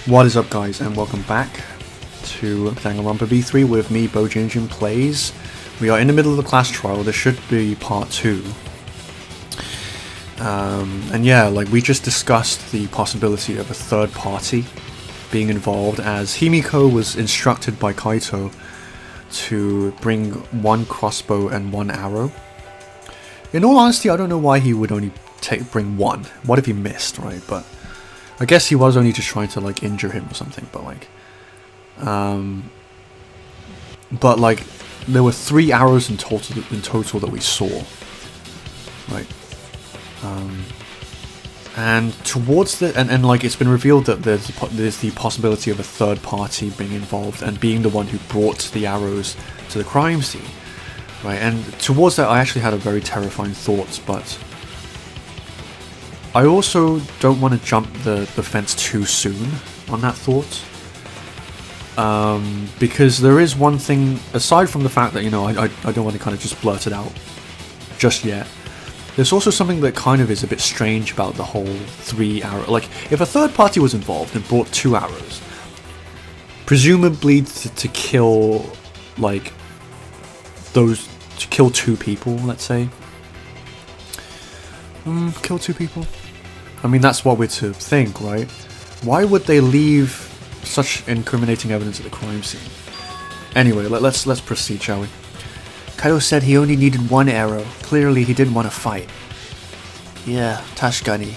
What is up, guys, and welcome back to Danganronpa V3 with me, Bowjinjin PLEZ. We are in the middle of the class trial. This should be part 2. And yeah, like we just discussed the possibility of a third party being involved, as Himiko was instructed by Kaito to bring one crossbow and one arrow. In all honesty, I don't know why he would only bring one. What if he missed, right? But I guess he was only just trying to like injure him or something, but like there were 3 arrows in total that we saw, right? And towards the and like it's been revealed that there's the possibility of a third party being involved and being the one who brought the arrows to the crime scene, right? And towards that, I actually had a very terrifying thought, but I also don't want to jump the fence too soon on that thought, because there is one thing, aside from the fact that, you know, I don't want to kind of just blurt it out just yet. There's also something that kind of is a bit strange about the whole 3 arrow. Like, if a third party was involved and brought 2 arrows, presumably to kill, like, to kill 2 people, let's say. Kill 2 people? I mean, that's what we're to think, right? Why would they leave such incriminating evidence at the crime scene? Anyway, let's proceed, shall we? Kaito said he only needed 1 arrow. Clearly he didn't want to fight. Yeah, Tashkani.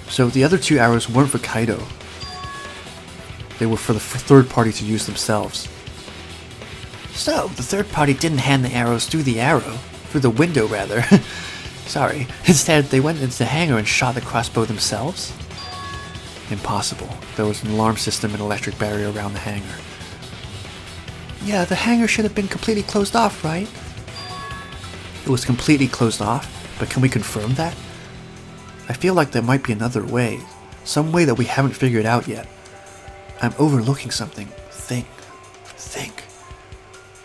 So the other 2 arrows weren't for Kaito. They were for the third party to use themselves. So, the third party didn't hand the arrows through the window rather. Sorry. Instead, they went into the hangar and shot the crossbow themselves? Impossible. There was an alarm system and electric barrier around the hangar. Yeah, the hangar should have been completely closed off, right? It was completely closed off, but can we confirm that? I feel like there might be another way. Some way that we haven't figured out yet. I'm overlooking something. Think.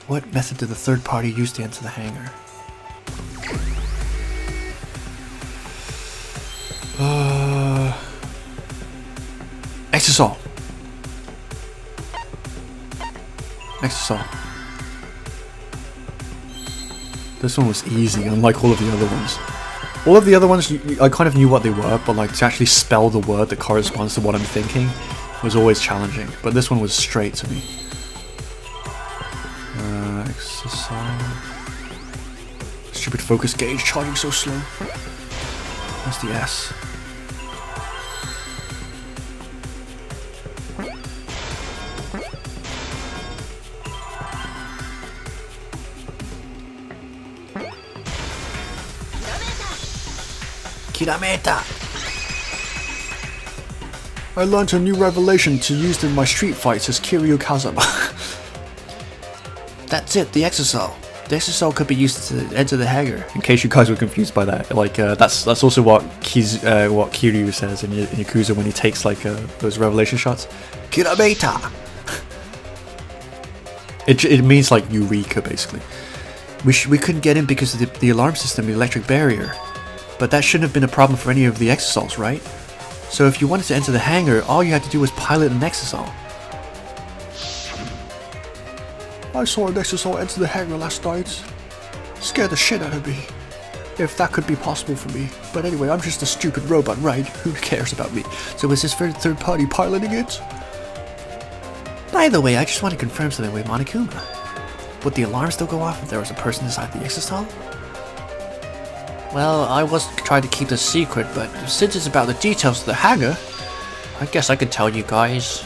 What method did the third party use to enter the hangar? Exisal. This one was easy, unlike all of the other ones. All of the other ones, I kind of knew what they were, but like to actually spell the word that corresponds to what I'm thinking was always challenging. But this one was straight to me. Exisal. Stupid focus gauge charging so slow. Where's the S? Kirameta! I learned a new revelation to use in my street fights as Kiryu Kazama. That's it, the Exisal. The Exisal could be used to enter the hangar. In case you guys were confused by that, like that's also what Kiryu says in Yakuza when he takes like those revelation shots. Kirameta! It means like Eureka, basically. We couldn't get in because of the alarm system, the electric barrier. But that shouldn't have been a problem for any of the Exisals, right? So if you wanted to enter the hangar, all you had to do was pilot an Exisal. I saw an Exisal enter the hangar last night. Scared the shit out of me. If that could be possible for me. But anyway, I'm just a stupid robot, right? Who cares about me? So is this for third party piloting it? By the way, I just want to confirm something with Monokuma. Would the alarm still go off if there was a person inside the Exisal? Well, I was trying to keep this secret, but since it's about the details of the hangar, I guess I could tell you guys.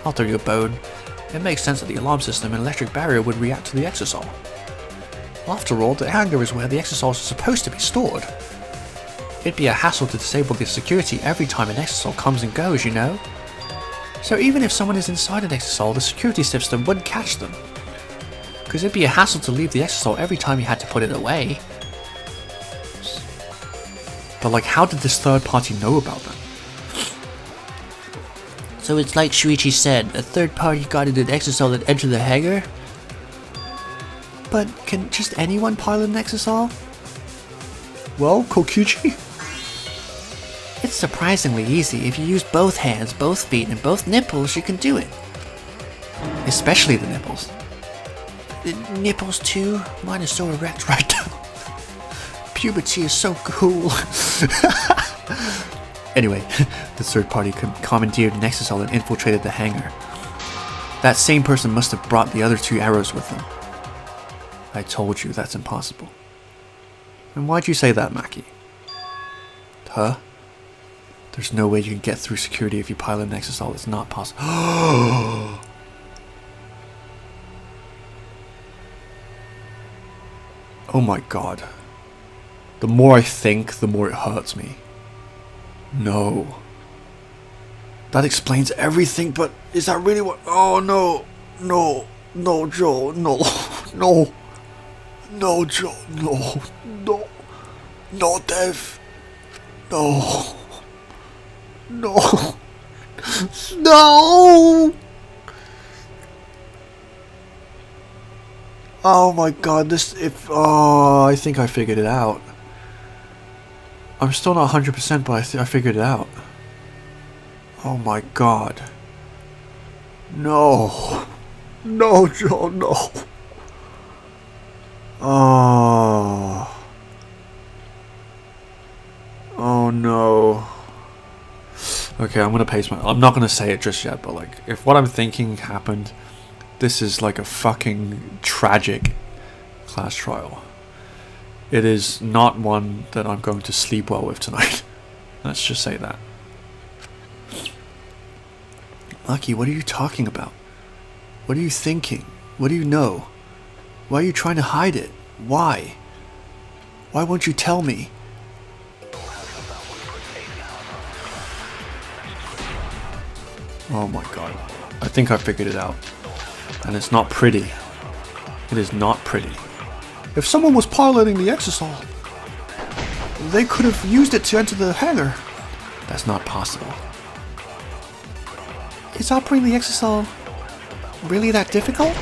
I'll throw you a bone. It makes sense that the alarm system and electric barrier would react to the Exisal. After all, the hangar is where the Exisals are supposed to be stored. It'd be a hassle to disable the security every time an Exisal comes and goes, you know? So even if someone is inside an Exisal, the security system wouldn't catch them. Because it'd be a hassle to leave the Exisal every time you had to put it away. But like, how did this third party know about that? So it's like Shuichi said, a third party guided an Exisal that entered the hangar? But can just anyone pilot an Exisal? Well, Kokichi? It's surprisingly easy. If you use both hands, both feet, and both nipples, you can do it. Especially the nipples. The nipples too? Mine is so erect right now. Puberty is so cool. Anyway, the third party commandeered an exisal and infiltrated the hangar. That same person must have brought the other 2 arrows with them. I told you that's impossible. And why'd you say that, Maki? Huh? There's no way you can get through security if you pilot an exisal. It's not possible. Oh my god. The more I think, the more it hurts me. No. That explains everything, but is that really what? Oh no. No. No, Joe. No. No. No, Joe. No. No. No, Dev. No. No. No. Oh my god, I think I figured it out. I'm still not 100%, but I figured it out. Oh my god. No. No, Joe, no. Oh. Oh no. Okay, I'm gonna pace I'm not gonna say it just yet, but like, if what I'm thinking happened, this is like a fucking tragic class trial. It is not one that I'm going to sleep well with tonight. Let's just say that. Lucky, what are you talking about? What are you thinking? What do you know? Why are you trying to hide it? Why? Why won't you tell me? Oh my god. I think I figured it out. And it's not pretty. It is not pretty. If someone was piloting the exisal, they could have used it to enter the hangar. That's not possible. Is operating the exisal really that difficult?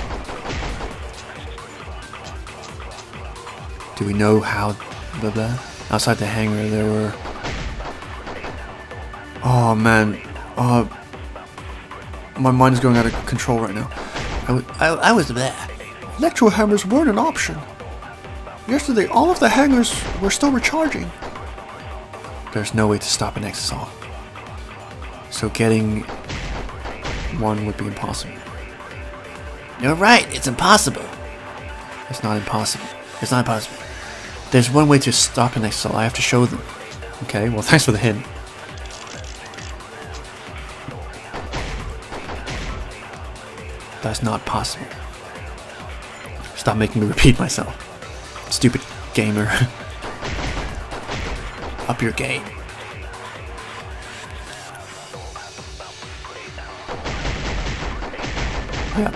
Do we know how... blah blah? Outside the hangar there were... Oh man. My mind is going out of control right now. I was there. Electro hammers weren't an option. Yesterday, all of the hangars were still recharging. There's no way to stop an exisal. So getting one would be impossible. You're right, it's impossible. It's not impossible. It's not impossible. There's one way to stop an exisal. I have to show them. Okay, well thanks for the hint. That's not possible. Stop making me repeat myself. Stupid gamer. Up your game. Yeah.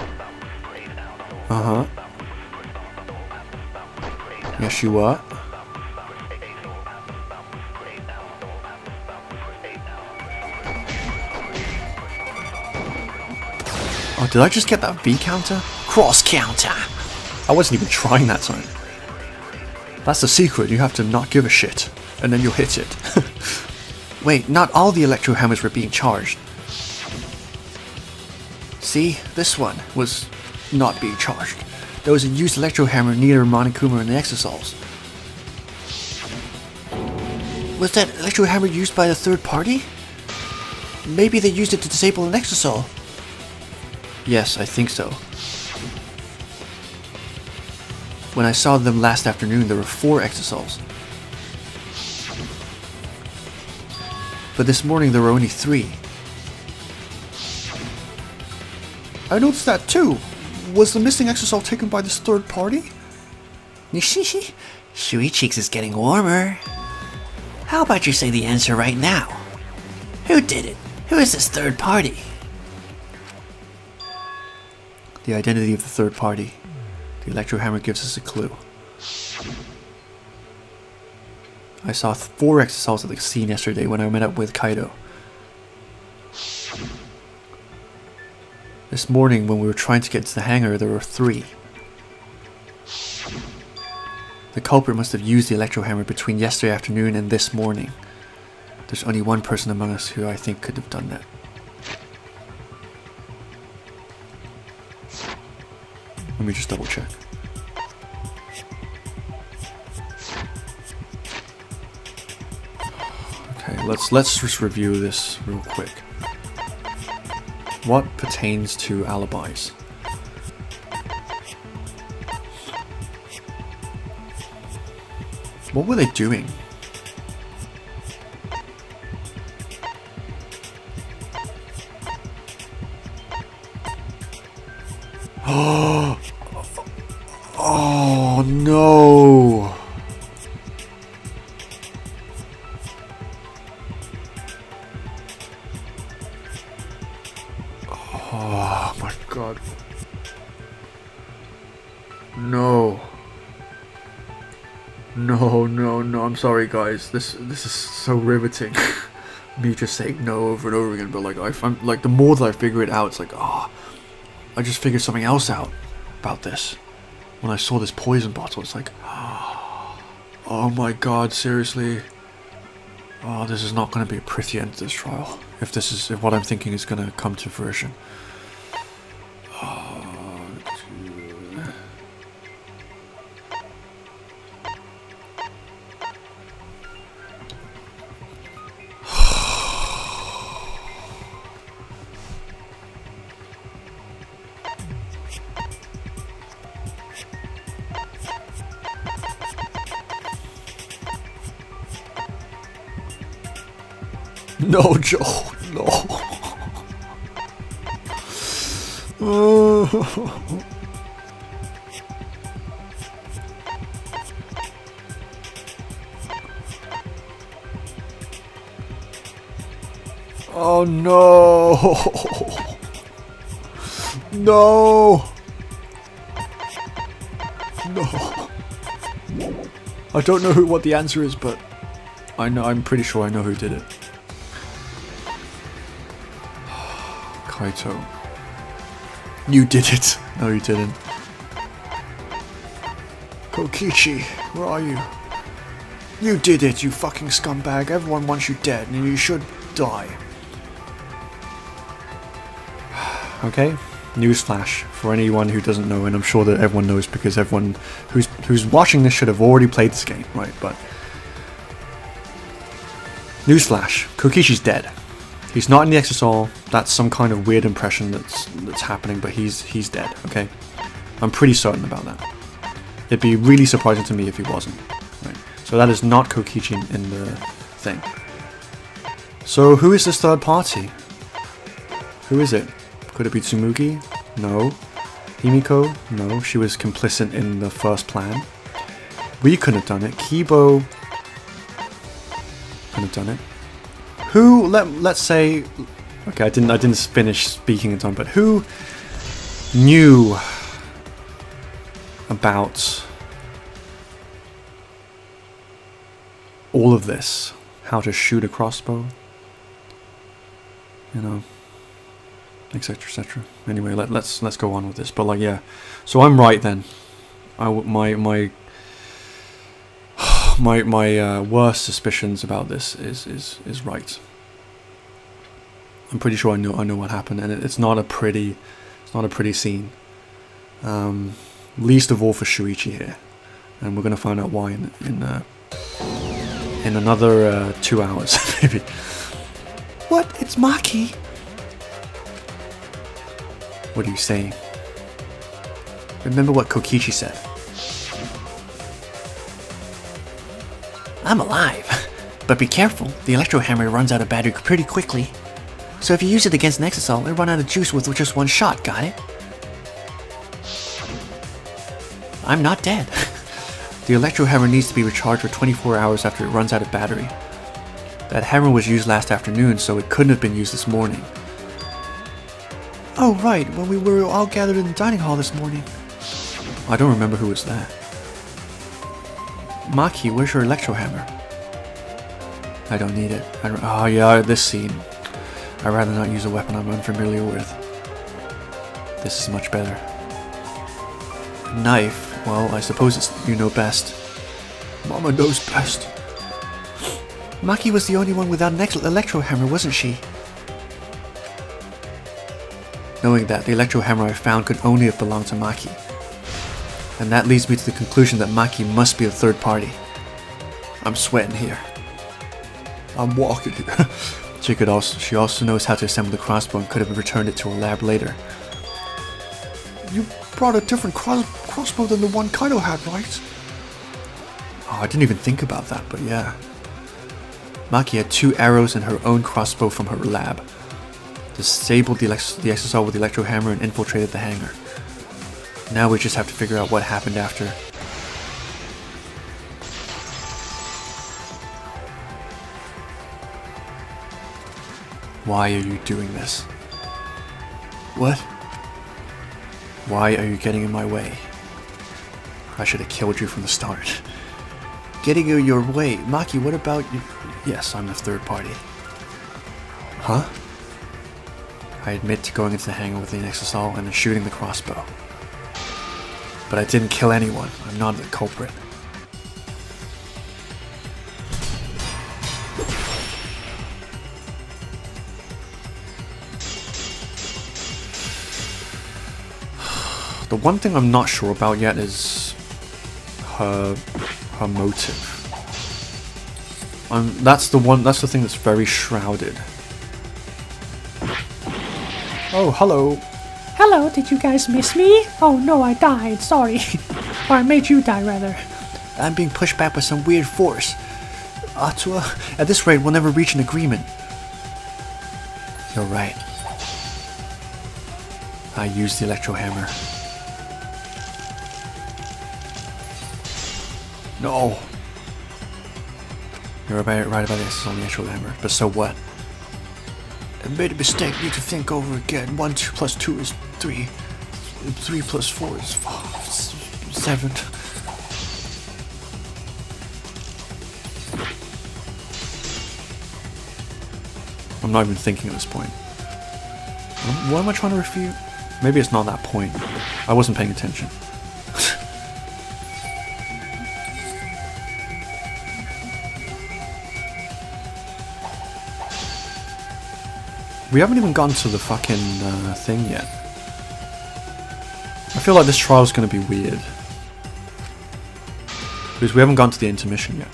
Uh-huh. Yes, you what? Oh, did I just get that V counter? Cross counter! I wasn't even trying that time. That's the secret, you have to not give a shit, and then you'll hit it. Wait, not all the electro hammers were being charged. See, this one was not being charged. There was a used electro hammer near Monokuma and the exisals. Was that electro hammer used by the third party? Maybe they used it to disable an exisal. Yes, I think so. When I saw them last afternoon, there were 4 exisals. But this morning there were only 3. I noticed that too. Was the missing exisal taken by this third party? Nishishi, Shui Cheeks is getting warmer. How about you say the answer right now? Who did it? Who is this third party? The identity of the third party. The electro hammer gives us a clue. I saw 4 exisals at the scene yesterday when I met up with Kaido. This morning when we were trying to get to the hangar, there were 3. The culprit must have used the electro hammer between yesterday afternoon and this morning. The There's only one person among us who I think could have done that. Let me just double check. Okay, let's just review this real quick. What pertains to alibis? What were they doing? Oh no! Oh my god. No. No, I'm sorry guys. This is so riveting. Me just saying no over and over again, but like I'm like the more that I figure it out, it's like I just figured something else out about this. When I saw this poison bottle, it's like, oh my god, seriously. Oh, this is not going to be a pretty end to this trial. If what I'm thinking is going to come to fruition. No, Joel, no. Oh no. No. No. I don't know what the answer is, but I'm pretty sure I know who did it. Kaito. You did it. No, you didn't. Kokichi, where are you? You did it, you fucking scumbag. Everyone wants you dead, and you should die. Okay, newsflash for anyone who doesn't know, and I'm sure that everyone knows because everyone who's watching this should have already played this game, right? But newsflash, Kokichi's dead. He's not in the Exisal. That's some kind of weird impression that's happening, but he's dead, okay? I'm pretty certain about that. It'd be really surprising to me if he wasn't. Right? So that is not Kokichi in the thing. So who is this third party? Who is it? Could it be Tsumugi? No. Himiko? No, she was complicit in the first plan. We couldn't have done it. Kibo couldn't have done it. Who, let's say, okay, I didn't finish speaking in time, but who knew about all of this? How to shoot a crossbow, you know, etc., etc. Anyway, let's go on with this. But like, yeah, so I'm right then. My worst suspicions about this is right. I'm pretty sure I know what happened, and it's not a pretty scene. Least of all for Shuichi here, and we're gonna find out why in another 2 hours maybe. What? It's Maki. What are you saying? Remember what Kokichi said. I'm alive, but be careful. The electro hammer runs out of battery pretty quickly. So if you use it against an Exisal, it'll run out of juice with just one shot, got it? I'm not dead. The electro hammer needs to be recharged for 24 hours after it runs out of battery. That hammer was used last afternoon, so it couldn't have been used this morning. Oh right, when we were all gathered in the dining hall this morning. I don't remember who was there. Maki, where's your electro hammer? I don't need it. Oh yeah, this scene. I'd rather not use a weapon I'm unfamiliar with. This is much better. Knife? Well, I suppose it's you know best. Mama knows best. Maki was the only one without an electro hammer, wasn't she? Knowing that, the electro hammer I found could only have belonged to Maki. And that leads me to the conclusion that Maki must be a third party. I'm sweating here. I'm walking here. She also knows how to assemble the crossbow and could have returned it to her lab later. You brought a different crossbow than the one Kaido had, right? Oh, I didn't even think about that, but yeah. Maki had 2 arrows and her own crossbow from her lab. Disabled the SSR with the electro hammer and infiltrated the hangar. Now we just have to figure out what happened after. Why are you doing this? What? Why are you getting in my way? I should have killed you from the start. Getting in your way? Maki, what about you? Yes, I'm the third party. Huh? I admit to going into the hangar with the XSL and then shooting the crossbow. But I didn't kill anyone. I'm not the culprit. The one thing I'm not sure about yet is her motive. That's the thing that's very shrouded. Oh, hello. Hello, did you guys miss me? Oh no, I died, sorry. Or I made you die, rather. I'm being pushed back by some weird force. Atua, at this rate, we'll never reach an agreement. You're right. I used the electro hammer. No. You're right about this on the actual hammer, but so what? I made a mistake, need to think over again. 1 2 plus 2 is 3. 3 plus 4 is 7. I'm not even thinking at this point. What am I trying to refute? Maybe it's not that point. I wasn't paying attention. We haven't even gotten to the fucking thing yet. I feel like this trial's gonna be weird. Because we haven't gone to the intermission yet.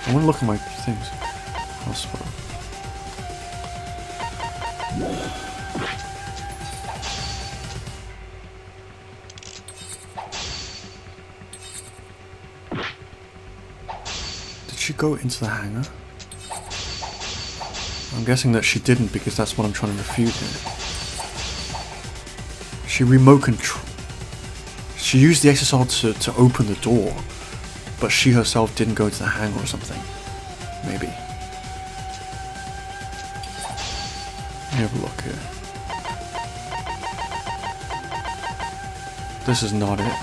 I want to look at my things. Hospital. Did she go into the hangar? I'm guessing that she didn't because that's what I'm trying to refute here. She remote control. She used the XSR to open the door, but she herself didn't go to the hangar or something. Maybe. Let me have a look here. This is not it.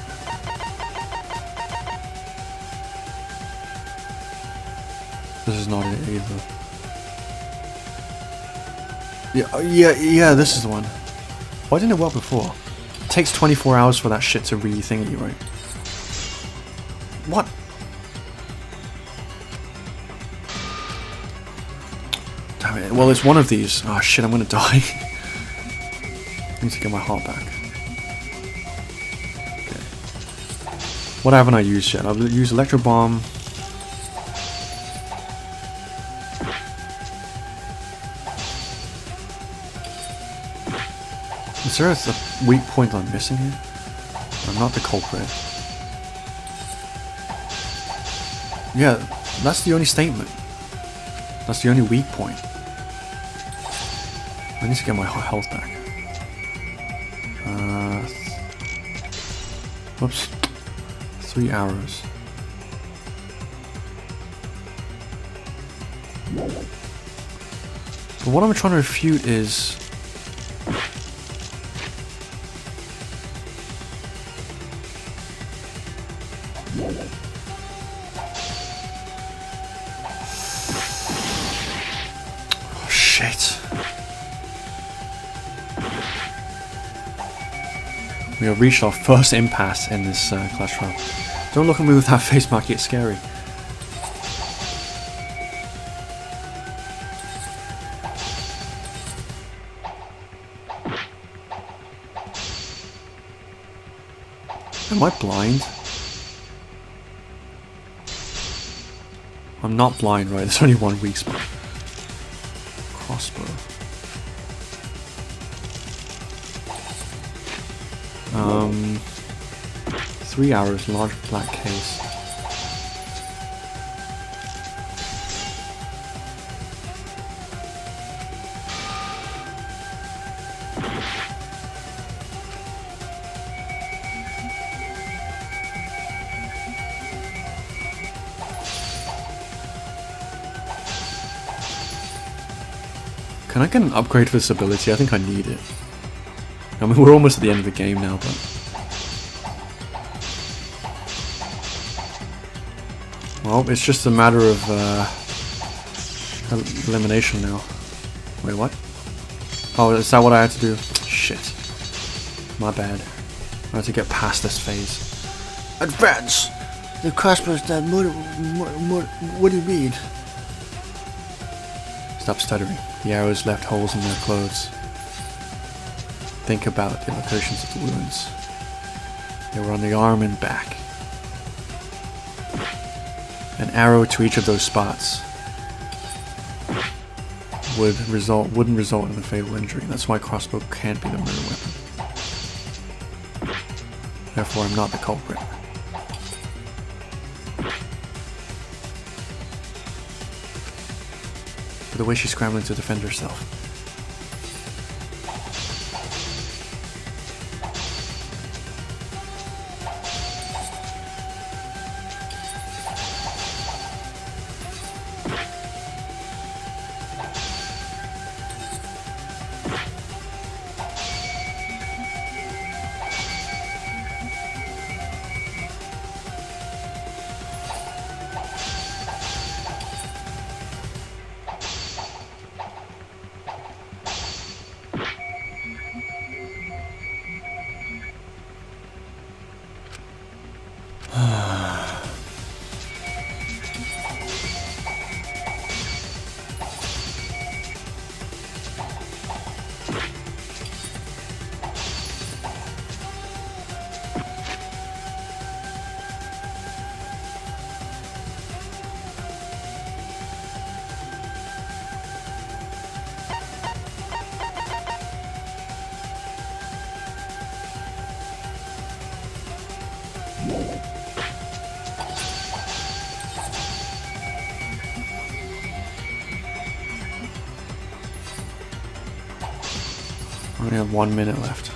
This is not it either. Yeah, this is the one. Why didn't it work before? It takes 24 hours for that shit to re-thingy, right? What? Damn it. Well, it's one of these. Oh shit, I'm gonna die. I need to get my heart back. Okay. What haven't I used yet? I've used Electro Bomb. Is there a weak point I'm missing here? I'm not the culprit. Yeah, that's the only statement. That's the only weak point. I need to get my health back. Whoops. 3 arrows. But what I'm trying to refute is... oh, shit. We have reached our first impasse in this Clash Royale. Don't look at me with that face, Mark, it's scary. Am I blind? I'm not blind, right? There's only one weak spot. Crossbow. 3 hours, large black case. Can I get an upgrade for this ability? I think I need it. I mean, we're almost at the end of the game now, but... well, it's just a matter of elimination now. Wait, what? Oh, is that what I had to do? Shit. My bad. I had to get past this phase. Advance! The crossbow's dead. What do you mean? Stop stuttering. The arrows left holes in their clothes. Think about the locations of the wounds. They were on the arm and back. An arrow to each of those spots wouldn't result in a fatal injury. That's why crossbow can't be the murder weapon. Therefore, I'm not the culprit. But the way she's scrambling to defend herself. I only have 1 minute left.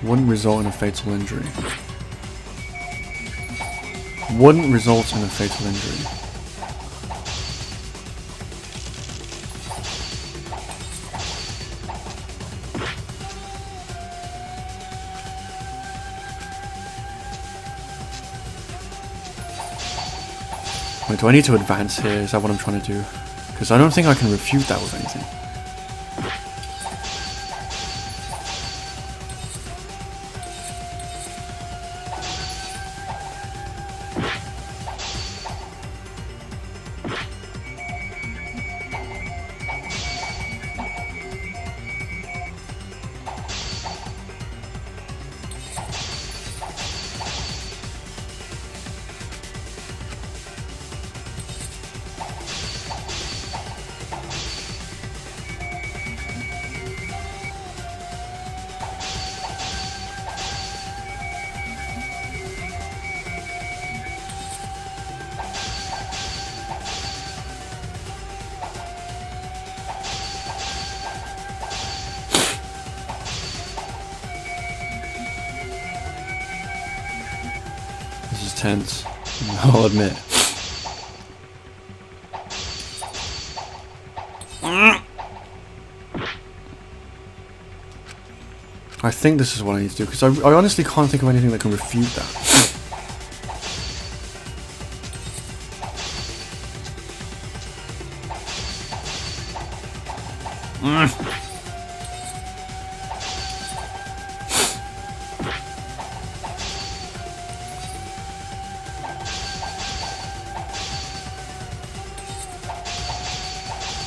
Wouldn't result in a fatal injury. Wouldn't result in a fatal injury. Wait, do I need to advance here? Is that what I'm trying to do? Because I don't think I can refute that with anything. This is tense, I'll admit. I think this is what I need to do, because I honestly can't think of anything that can refute that.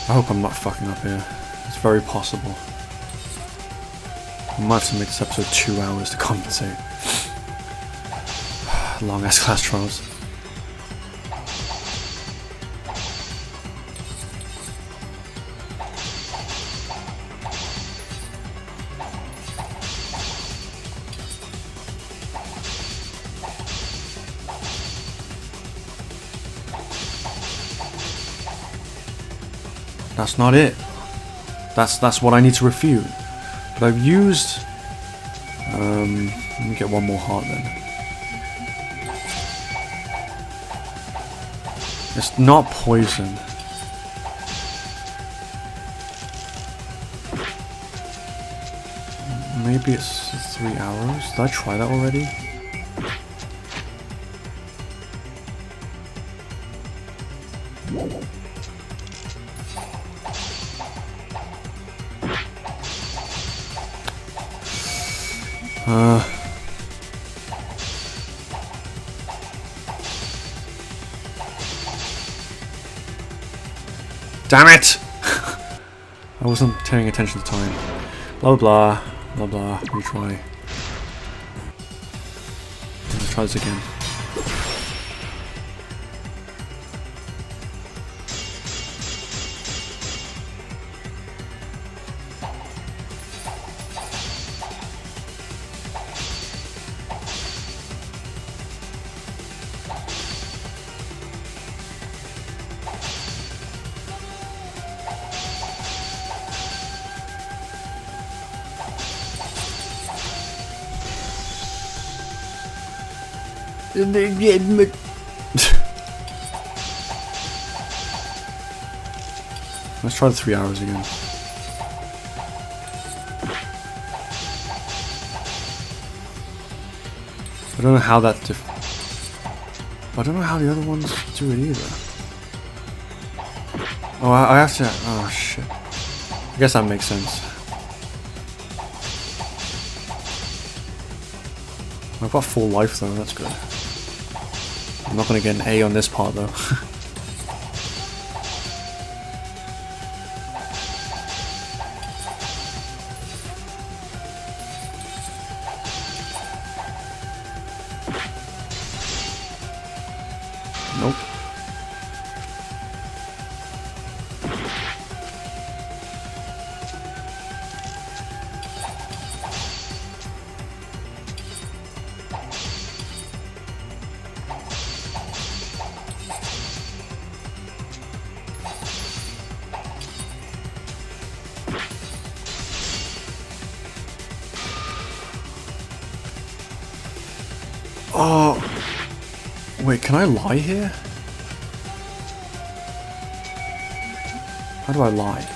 I hope I'm not fucking up here. It's very possible. I might have to make this episode 2 hours to compensate. Long ass class trials. That's not it. That's what I need to refute. But I've used... let me get one more heart then. It's not poison. Maybe it's 3 arrows. Did I try that already? Damn it! I wasn't paying attention to time. Blah blah blah blah. Retry. Let's try this again. Let's try the 3 hours again. I don't know how that I don't know how the other ones do it either. Oh, I have to... Oh, shit. I guess that makes sense. I've got full life though, that's good. I'm not gonna get an A on this part though. Nope. Oh, wait, can I lie here? How do I lie?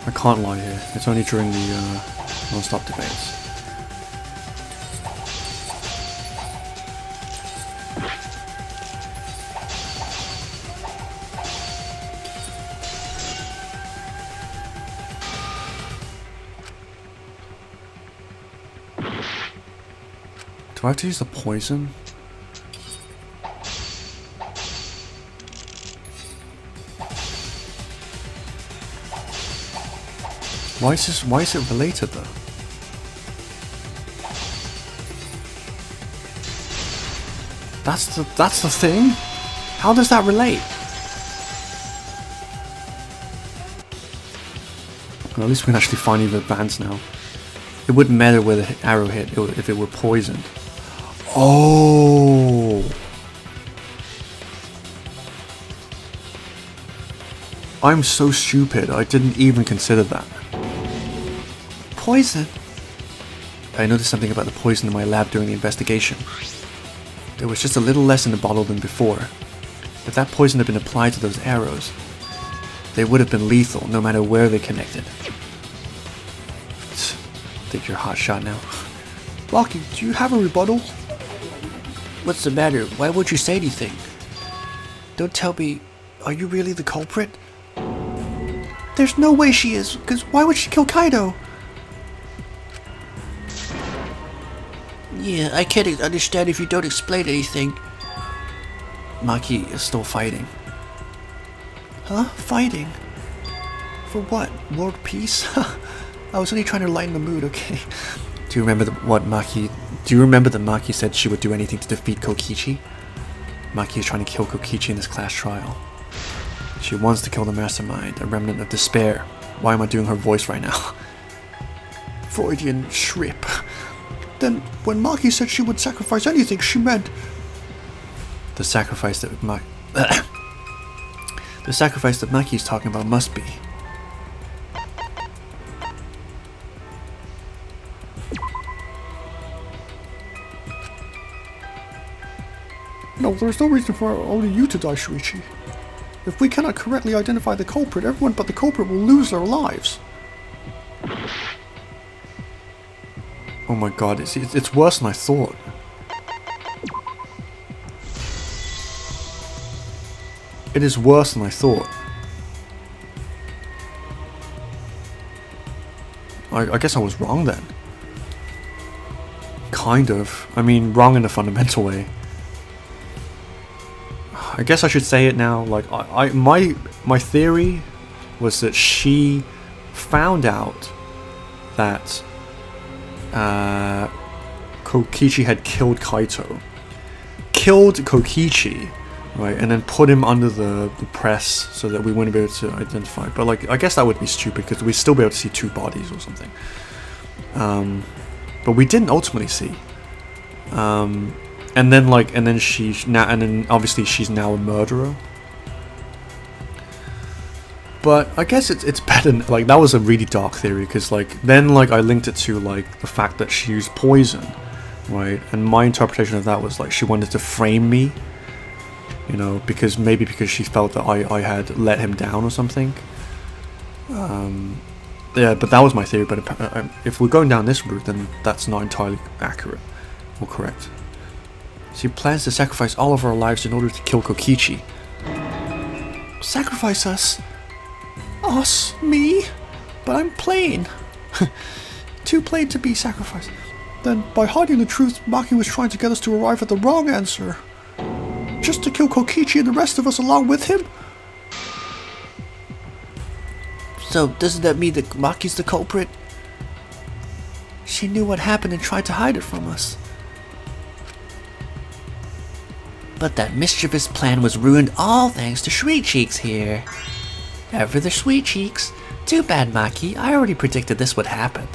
I can't lie here. It's only during the non-stop debates. Do I have to use the poison? Why is it related though? That's the thing? How does that relate? Well, at least we can actually finally advance now. It wouldn't matter where the arrow hit if it were poisoned. Oh! I'm so stupid, I didn't even consider that. Poison? I noticed something about the poison in my lab during the investigation. There was just a little less in the bottle than before. If that poison had been applied to those arrows, They would have been lethal no matter where they connected. Think you're hot shot now. Rocky, do you have a rebuttal? What's the matter? Why won't you say anything? Don't tell me, are you really the culprit? There's no way she is, because why would she kill Kaido? Yeah, I can't understand if you don't explain anything. Maki is still fighting. Huh? Fighting? For what? World peace? I was only trying to lighten the mood, okay? Do you remember Do you remember that Maki said she would do anything to defeat Kokichi? Maki is trying to kill Kokichi in this class trial. She wants to kill the mastermind, a remnant of despair. Why am I doing her voice right now? Freudian shrip. Then, when Maki said she would sacrifice anything, she meant... The sacrifice that Maki is talking about must be... No, there's no reason for only you to die, Shuichi. If we cannot correctly identify the culprit, everyone but the culprit will lose their lives. Oh my god, it's worse than I thought. It is worse than I thought. I guess I was wrong then. Kind of. I mean, wrong in a fundamental way. I guess I should say it now. Like, my theory was that she found out that Kokichi had killed Kaito, killed Kokichi, right, and then put him under the press so that we wouldn't be able to identify. But like, I guess that would be stupid because we'd still be able to see two bodies or something. But we didn't ultimately see. And then obviously she's now a murderer. But I guess it's better. Like, that was a really dark theory because then I linked it to the fact that she used poison, right? And my interpretation of that was she wanted to frame me, you know, because she felt that I had let him down or something. Yeah, but that was my theory. But if we're going down this route, then that's not entirely accurate or correct. She plans to sacrifice all of our lives in order to kill Kokichi. Sacrifice us? Us? Me? But I'm plain. Too plain to be sacrificed. Then, by hiding the truth, Maki was trying to get us to arrive at the wrong answer. Just to kill Kokichi and the rest of us along with him? So, doesn't that mean that Maki's the culprit? She knew what happened and tried to hide it from us. But that mischievous plan was ruined all thanks to Sweet Cheeks here. Ever the Sweet Cheeks. Too bad, Maki. I already predicted this would happen.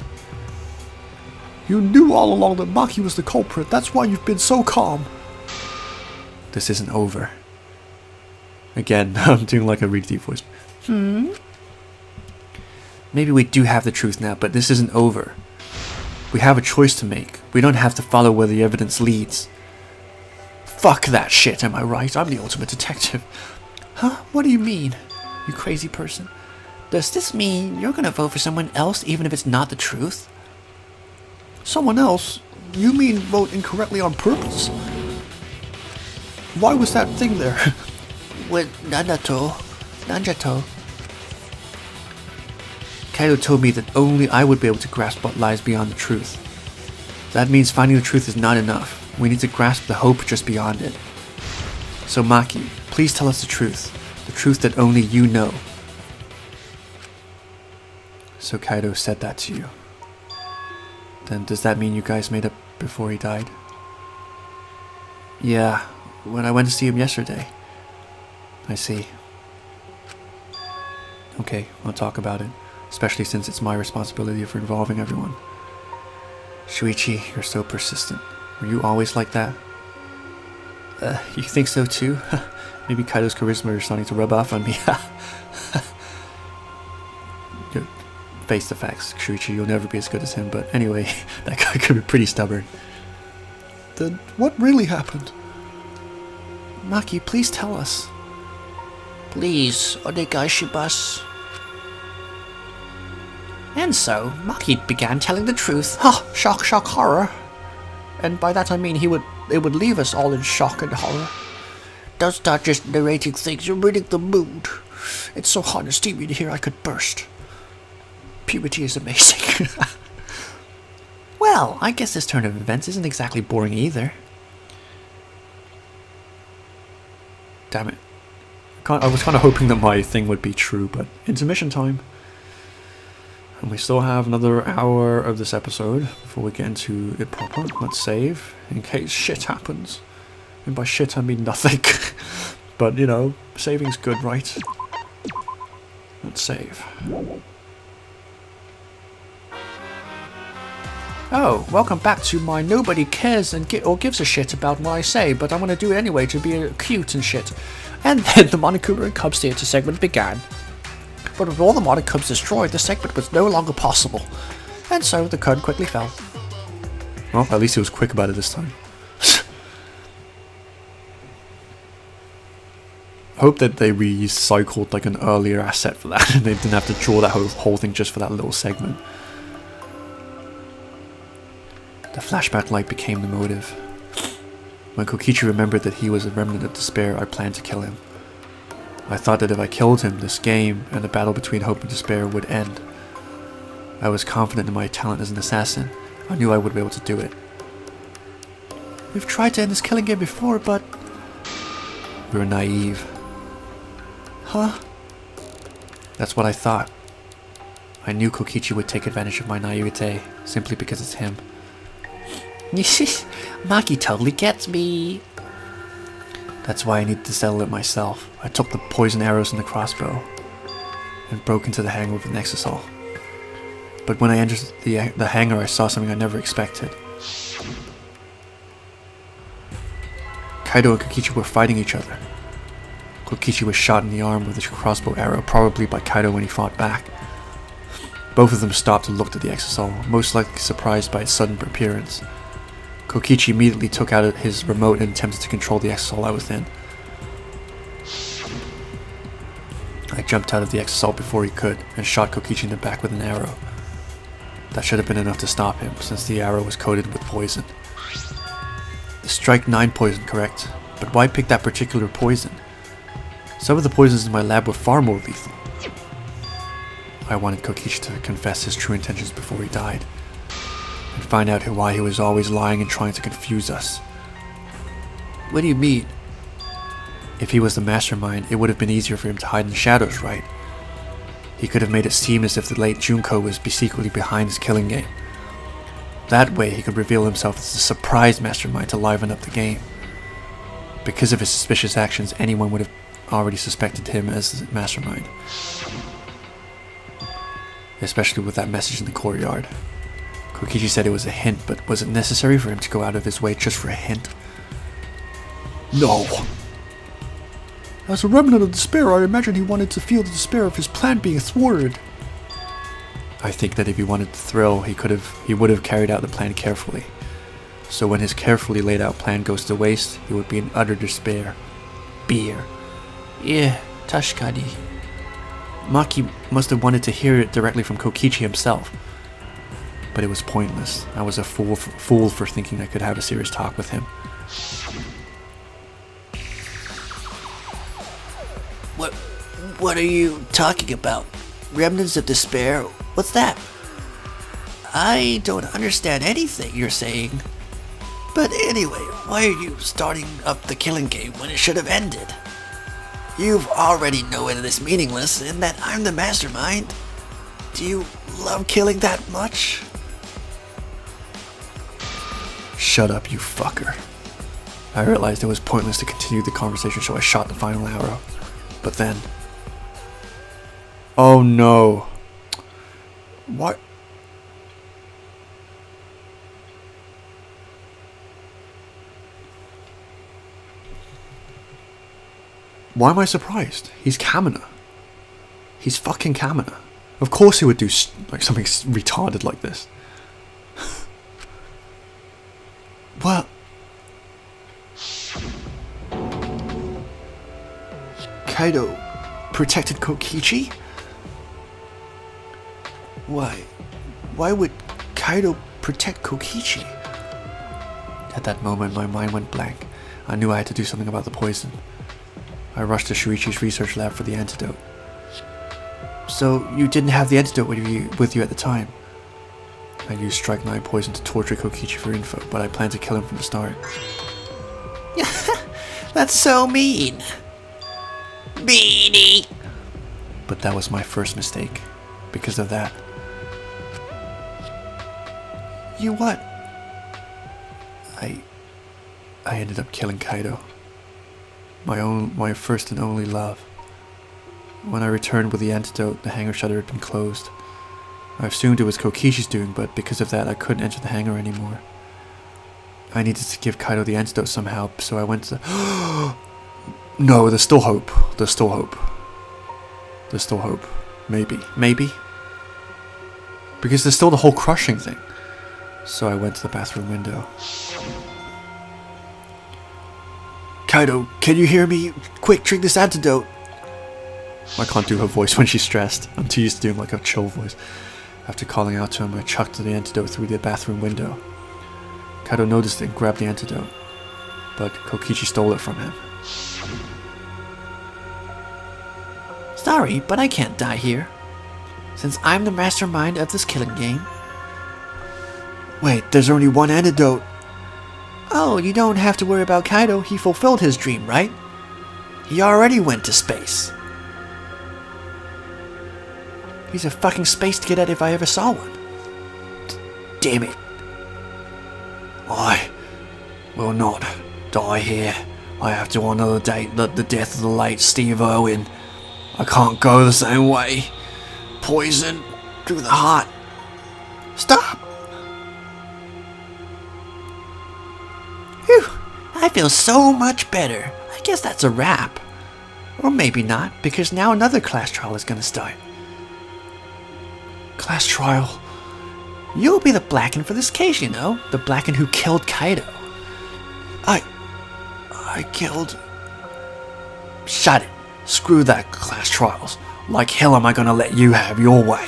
You knew all along that Maki was the culprit. That's why you've been so calm. This isn't over. Again, I'm doing a really deep voice. Maybe we do have the truth now, but this isn't over. We have a choice to make. We don't have to follow where the evidence leads. Fuck that shit, am I right? I'm the ultimate detective. Huh? What do you mean, you crazy person? Does this mean you're gonna vote for someone else even if it's not the truth? Someone else? You mean vote incorrectly on purpose? Why was that thing there? With Nanjato. Kaido told me that only I would be able to grasp what lies beyond the truth. That means finding the truth is not enough. We need to grasp the hope just beyond it. So Maki, please tell us the truth that only you know. So Kaido said that to you. Then does that mean you guys made up before he died? Yeah, when I went to see him yesterday. I see. Okay, I'll talk about it, especially since it's my responsibility for involving everyone. Shuichi, you're so persistent. Were you always like that? You think so too? Maybe Kaido's charisma is starting to rub off on me. Face the facts, Shuichi, you'll never be as good as him, but anyway, that guy could be pretty stubborn. Then what really happened? Maki, please tell us. Please, onegaishimasu. And so, Maki began telling the truth. Ha! Shock, shock, horror. And by that I mean it would leave us all in shock and horror. Don't start just narrating things, you're reading the mood. It's so hot and steamy in here I could burst. Puberty is amazing. Well, I guess this turn of events isn't exactly boring either. Damn it. I was kind of hoping that my thing would be true, but intermission time. And we still have another hour of this episode before we get into it proper. Let's save, in case shit happens. And by shit I mean nothing. But, you know, saving's good, right? Let's save. Oh, welcome back to my nobody cares or gives a shit about what I say, but I'm gonna do it anyway to be cute and shit. And then the Monokuma and Cubs Theater segment began. But with all the Monokubs destroyed, the segment was no longer possible. And so the curtain quickly fell. Well, at least he was quick about it this time. Hope that they recycled like an earlier asset for that and they didn't have to draw that whole thing just for that little segment. The flashback light became the motive. When Kokichi remembered that he was a remnant of despair, I planned to kill him. I thought that if I killed him, this game and the battle between hope and despair would end. I was confident in my talent as an assassin. I knew I would be able to do it. We've tried to end this killing game before, but... we were naive. Huh? That's what I thought. I knew Kokichi would take advantage of my naivete, simply because it's him. Maki totally gets me. That's why I needed to settle it myself. I took the poison arrows and the crossbow and broke into the hangar with an exisal. But when I entered the hangar, I saw something I never expected. Kaido and Kokichi were fighting each other. Kokichi was shot in the arm with a crossbow arrow, probably by Kaido when he fought back. Both of them stopped and looked at the exisal, most likely surprised by its sudden appearance. Kokichi immediately took out his remote and attempted to control the exisal I was in. I jumped out of the exisal before he could, and shot Kokichi in the back with an arrow. That should have been enough to stop him, since the arrow was coated with poison. Strike 9 poison, correct? But why pick that particular poison? Some of the poisons in my lab were far more lethal. I wanted Kokichi to confess his true intentions before he died, and find out why he was always lying and trying to confuse us. What do you mean? If he was the mastermind, it would have been easier for him to hide in the shadows, right? He could have made it seem as if the late Junko was secretly behind his killing game. That way he could reveal himself as a surprise mastermind to liven up the game. Because of his suspicious actions, anyone would have already suspected him as the mastermind. Especially with that message in the courtyard. Kokichi said it was a hint, but was it necessary for him to go out of his way just for a hint? No! As a remnant of despair, I imagine he wanted to feel the despair of his plan being thwarted. I think that if he wanted the thrill, he would have carried out the plan carefully. So when his carefully laid out plan goes to waste, he would be in utter despair. Beer. Yeah, tashikani. Maki must have wanted to hear it directly from Kokichi himself. But it was pointless. I was a fool for thinking I could have a serious talk with him. What are you talking about? Remnants of despair? What's that? I don't understand anything you're saying. But anyway, why are you starting up the killing game when it should have ended? You've already know it is meaningless and that I'm the mastermind. Do you love killing that much? Shut up, you fucker. I realized it was pointless to continue the conversation, so I shot the final arrow. But then... oh no. What? Why am I surprised? He's Kamina. He's fucking Kamina. Of course he would do like something retarded like this. What? Kaido, protected Kokichi? Why? Why would Kaido protect Kokichi? At that moment, my mind went blank. I knew I had to do something about the poison. I rushed to Shuichi's research lab for the antidote. So, you didn't have the antidote with you at the time? I used Strike 9 poison to torture Kokichi for info, but I planned to kill him from the start. That's so mean. Meanie. But that was my first mistake. Because of that. You what? I ended up killing Kaido. My first and only love. When I returned with the antidote, the hangar shutter had been closed. I assumed it was Kokichi's doing, but because of that, I couldn't enter the hangar anymore. I needed to give Kaido the antidote somehow, so I went to... No, there's still hope. There's still hope. There's still hope. Maybe. Maybe? Because there's still the whole crushing thing. So I went to the bathroom window. Kaido, can you hear me? Quick, drink this antidote. I can't do her voice when she's stressed. I'm too used to doing like a chill voice. After calling out to him, I chucked the antidote through the bathroom window. Kaido noticed it and grabbed the antidote. But Kokichi stole it from him. Sorry, but I can't die here. Since I'm the mastermind of this killing game. Wait, there's only one antidote. Oh, you don't have to worry about Kaido. He fulfilled his dream, right? He already went to space. He's a fucking space cadet if I ever saw one. Damn it. I will not die here. I have to honor the death of the late Steve Irwin. I can't go the same way. Poison through the heart. Stop! Phew, I feel so much better. I guess that's a wrap. Or maybe not, because now another class trial is gonna start. Class trial? You'll be the Blacken for this case, you know. The Blacken who killed Kaido. I killed... Shut it. Screw that class trials. Like hell am I gonna let you have your way.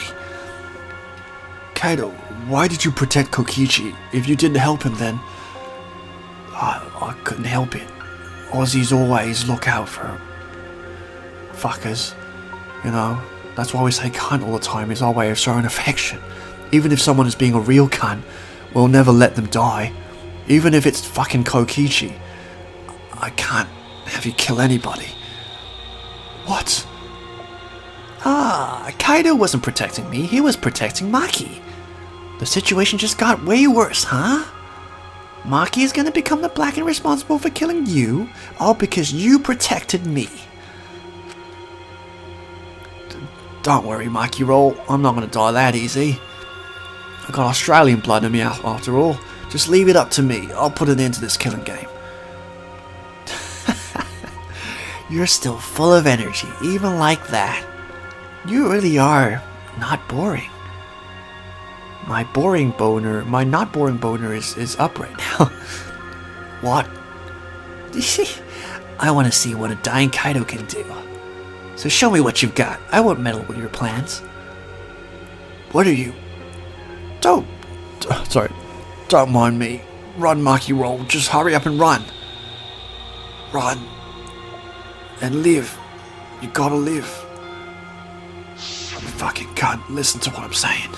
Kaido, why did you protect Kokichi? If you didn't help him then... I couldn't help it. Aussies always look out for fuckers. You know, that's why we say cunt all the time. It's our way of showing affection. Even if someone is being a real cunt, we'll never let them die. Even if it's fucking Kokichi. I can't have you kill anybody. What? Kaido wasn't protecting me. He was protecting Maki. The situation just got way worse, huh? Maki is gonna become the Blacken responsible for killing you, all because you protected me. Don't worry, Maki Roll. I'm not gonna die that easy. I got Australian blood in me after all. Just leave it up to me. I'll put an end to this killing game. You're still full of energy, even like that. You really are not boring. My not boring boner is up right now. What? I want to see what a dying Kaido can do. So show me what you've got. I won't meddle with your plans. What are you? Don't mind me. Run, Maki Roll. Just hurry up and run. Run. And live. You gotta live. Fucking cunt. Listen to what I'm saying.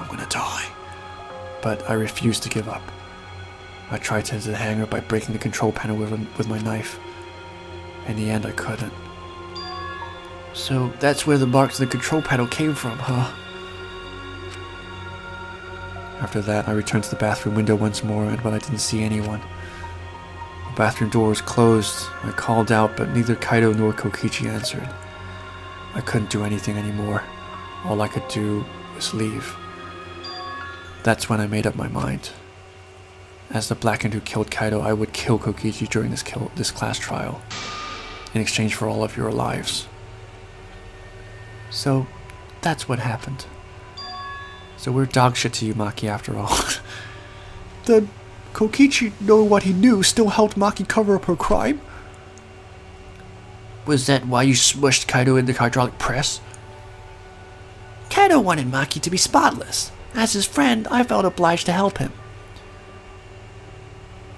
I'm gonna die. But I refused to give up. I tried to enter the hangar by breaking the control panel with my knife. In the end, I couldn't. So that's where the marks of the control panel came from, huh? After that, I returned to the bathroom window once more, but I didn't see anyone. The bathroom door was closed. I called out, but neither Kaido nor Kokichi answered. I couldn't do anything anymore. All I could do was leave. That's when I made up my mind. As the Blacken who killed Kaido, I would kill Kokichi during this class trial, in exchange for all of your lives. So, that's what happened. So we're dog shit to you, Maki, after all. Then Kokichi, knowing what he knew, still helped Maki cover up her crime? Was that why you smushed Kaido in the hydraulic press? Kaido wanted Maki to be spotless. As his friend, I felt obliged to help him.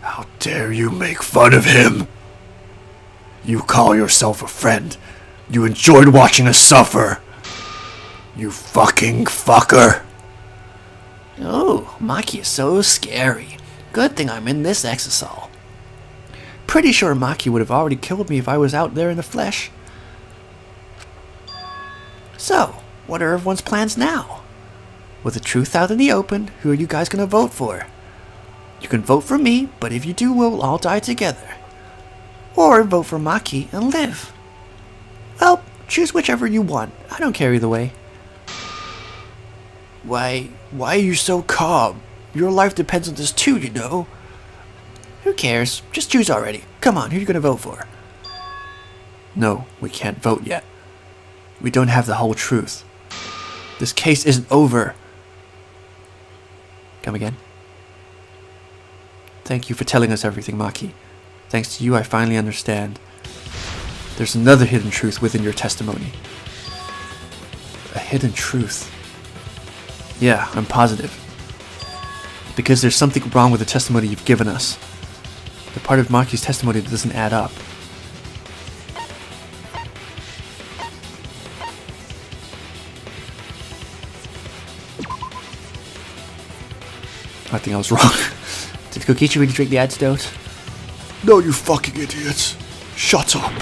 How dare you make fun of him? You call yourself a friend. You enjoyed watching us suffer. You fucking fucker. Oh, Maki is so scary. Good thing I'm in this exisal. Pretty sure Maki would have already killed me if I was out there in the flesh. So, what are everyone's plans now? With the truth out in the open, who are you guys gonna vote for? You can vote for me, but if you do, we'll all die together. Or vote for Maki and live. Well, choose whichever you want. I don't care either way. Why are you so calm? Your life depends on this too, you know. Who cares? Just choose already. Come on, who are you gonna vote for? No, we can't vote yet. We don't have the whole truth. This case isn't over. Come again? Thank you for telling us everything, Maki. Thanks to you, I finally understand. There's another hidden truth within your testimony. A hidden truth? Yeah, I'm positive. Because there's something wrong with the testimony you've given us. The part of Maki's testimony that doesn't add up. I think I was wrong. Did Kokichi really drink the antidote? No, you fucking idiots. Shut up.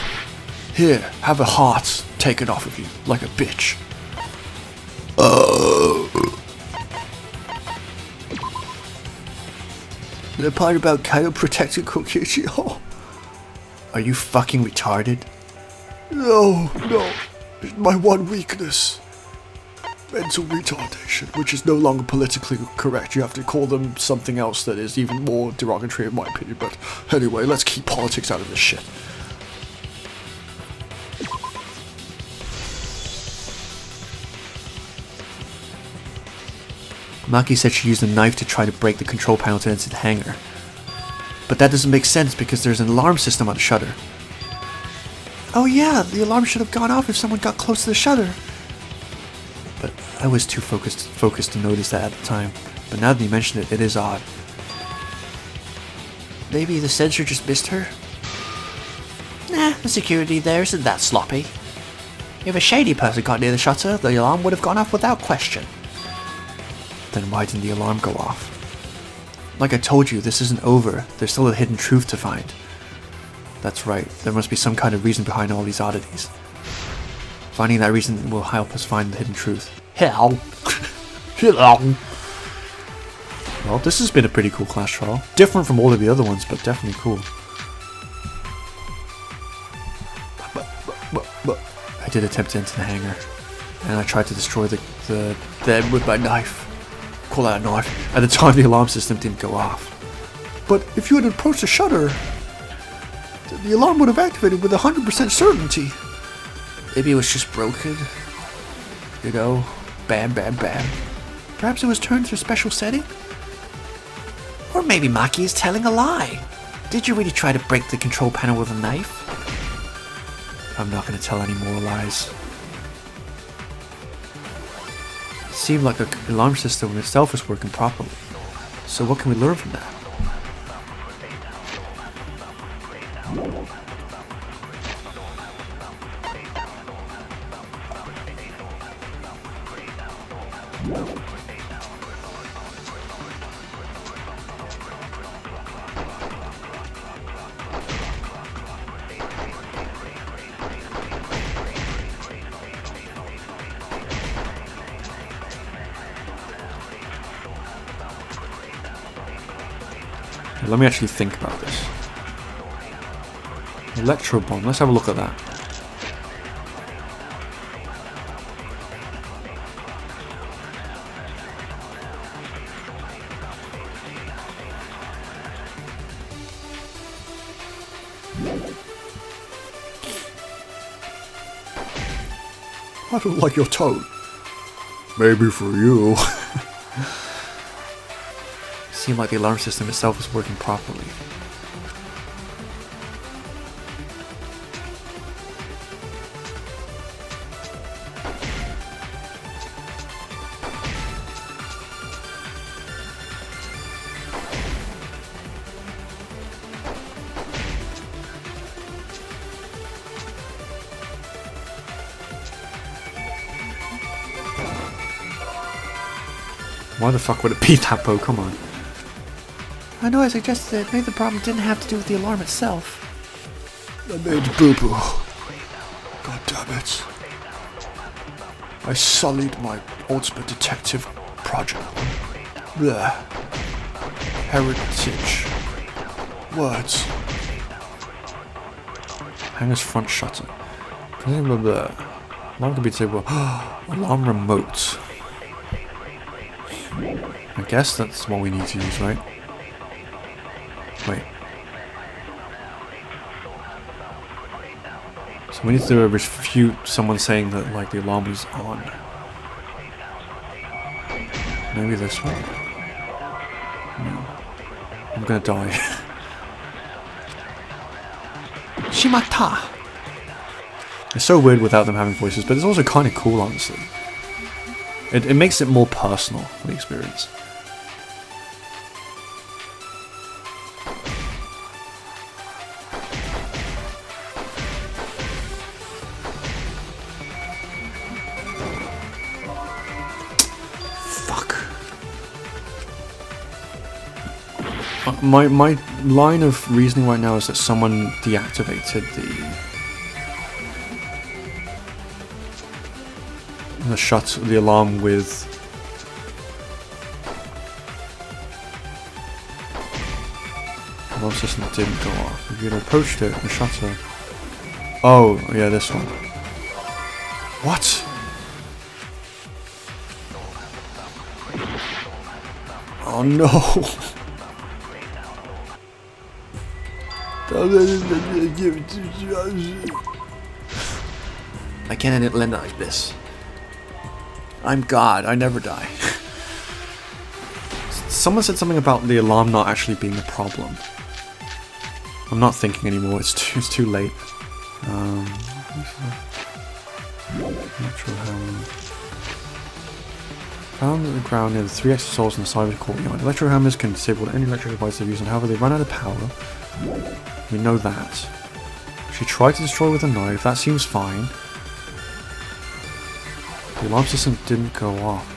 Here, have a heart taken off of you, like a bitch. The part about Kaido protecting Kokichi? Oh. Are you fucking retarded? No. It's my one weakness. Mental retardation, which is no longer politically correct. You have to call them something else that is even more derogatory in my opinion. But anyway, let's keep politics out of this shit. Maki said she used a knife to try to break the control panel to enter the hangar. But that doesn't make sense because there's an alarm system on the shutter. Oh yeah, the alarm should have gone off if someone got close to the shutter. But I was too focused to notice that at the time. But now that you mention it, it is odd. Maybe the sensor just missed her? Nah, the security there isn't that sloppy. If a shady person got near the shutter, the alarm would have gone off without question. Then why didn't the alarm go off? Like I told you, this isn't over. There's still a hidden truth to find. That's right, there must be some kind of reason behind all these oddities. Finding that reason will help us find the hidden truth. Hell. Hello. Well, this has been a pretty cool class trial. Different from all of the other ones, but definitely cool. I did attempt to enter the hangar, and I tried to destroy them with my knife. Call out a knife. At the time, the alarm system didn't go off. But if you had approached the shutter, the alarm would have activated with 100% certainty. Maybe it was just broken. You know, bam, bam, bam. Perhaps it was turned to a special setting? Or maybe Maki is telling a lie. Did you really try to break the control panel with a knife? I'm not going to tell any more lies. It seemed like the alarm system itself was working properly. So what can we learn from that? Let me actually think about this. Electro bomb, let's have a look at that. I don't like your tone. Maybe for you. Seemed like the alarm system itself was working properly. Why the fuck would it be that, Bo? Come on. I know I suggested it. Maybe the problem didn't have to do with the alarm itself. I made boo-boo. God damn it. I sullied my ultimate detective project. Bleh. Heritage. Words. Hangar's front shutter. Blah, blah. Alarm computer table. Alarm remote. I guess that's what we need to use, right? Wait. So we need to refute someone saying that, like, the alarm was on. Maybe this one? No. I'm gonna die. Shimata! It's so weird without them having voices, but it's also kind of cool, honestly. It makes it more personal, the experience. My line of reasoning right now is that someone deactivated the alarm with the alarm system didn't go off. If you'd approached it, the shutter. Oh yeah, this one. What? Oh no. I can't end it like this. I'm God, I never die. Someone said something about the alarm not actually being a problem. I'm not thinking anymore, it's too late. Natural hammer. Found at the ground near the 3 extra souls on the side of the courtyard. Electro hammers can disable any electric device they've used, and however they run out of power. We know that. She tried to destroy with a knife, that seems fine. The alarm system didn't go off.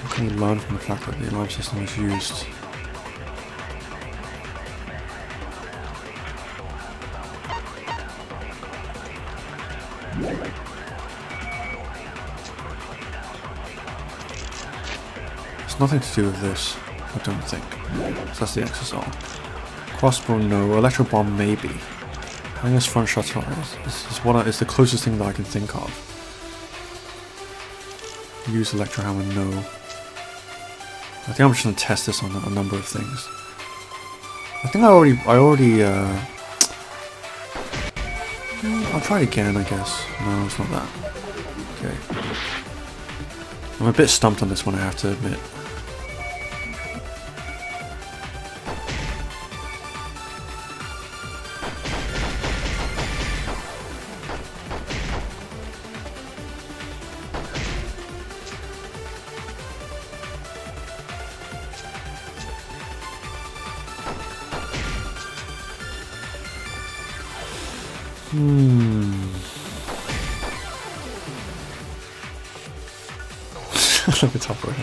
What can we learn from the fact that the alarm system is used? It's nothing to do with this, I don't think. So that's the XSR. Crossbow, no. Electro bomb, maybe. Hangar's front shutter is the closest thing that I can think of. Use electro hammer, no. I think I'm just gonna test this on a number of things. I think I already. I'll try it again, I guess. No, it's not that. Okay. I'm a bit stumped on this one, I have to admit. Look at top right.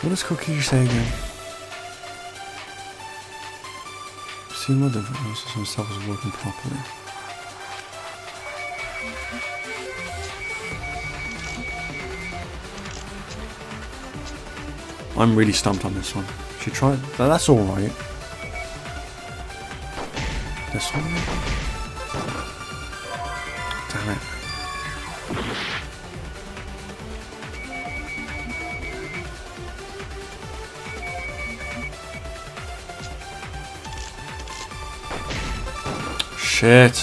What does Cookie say again? Seeing what the system himself is working properly. I'm really stumped on this one. She tried. That's all right. This one. Damn it. Shit.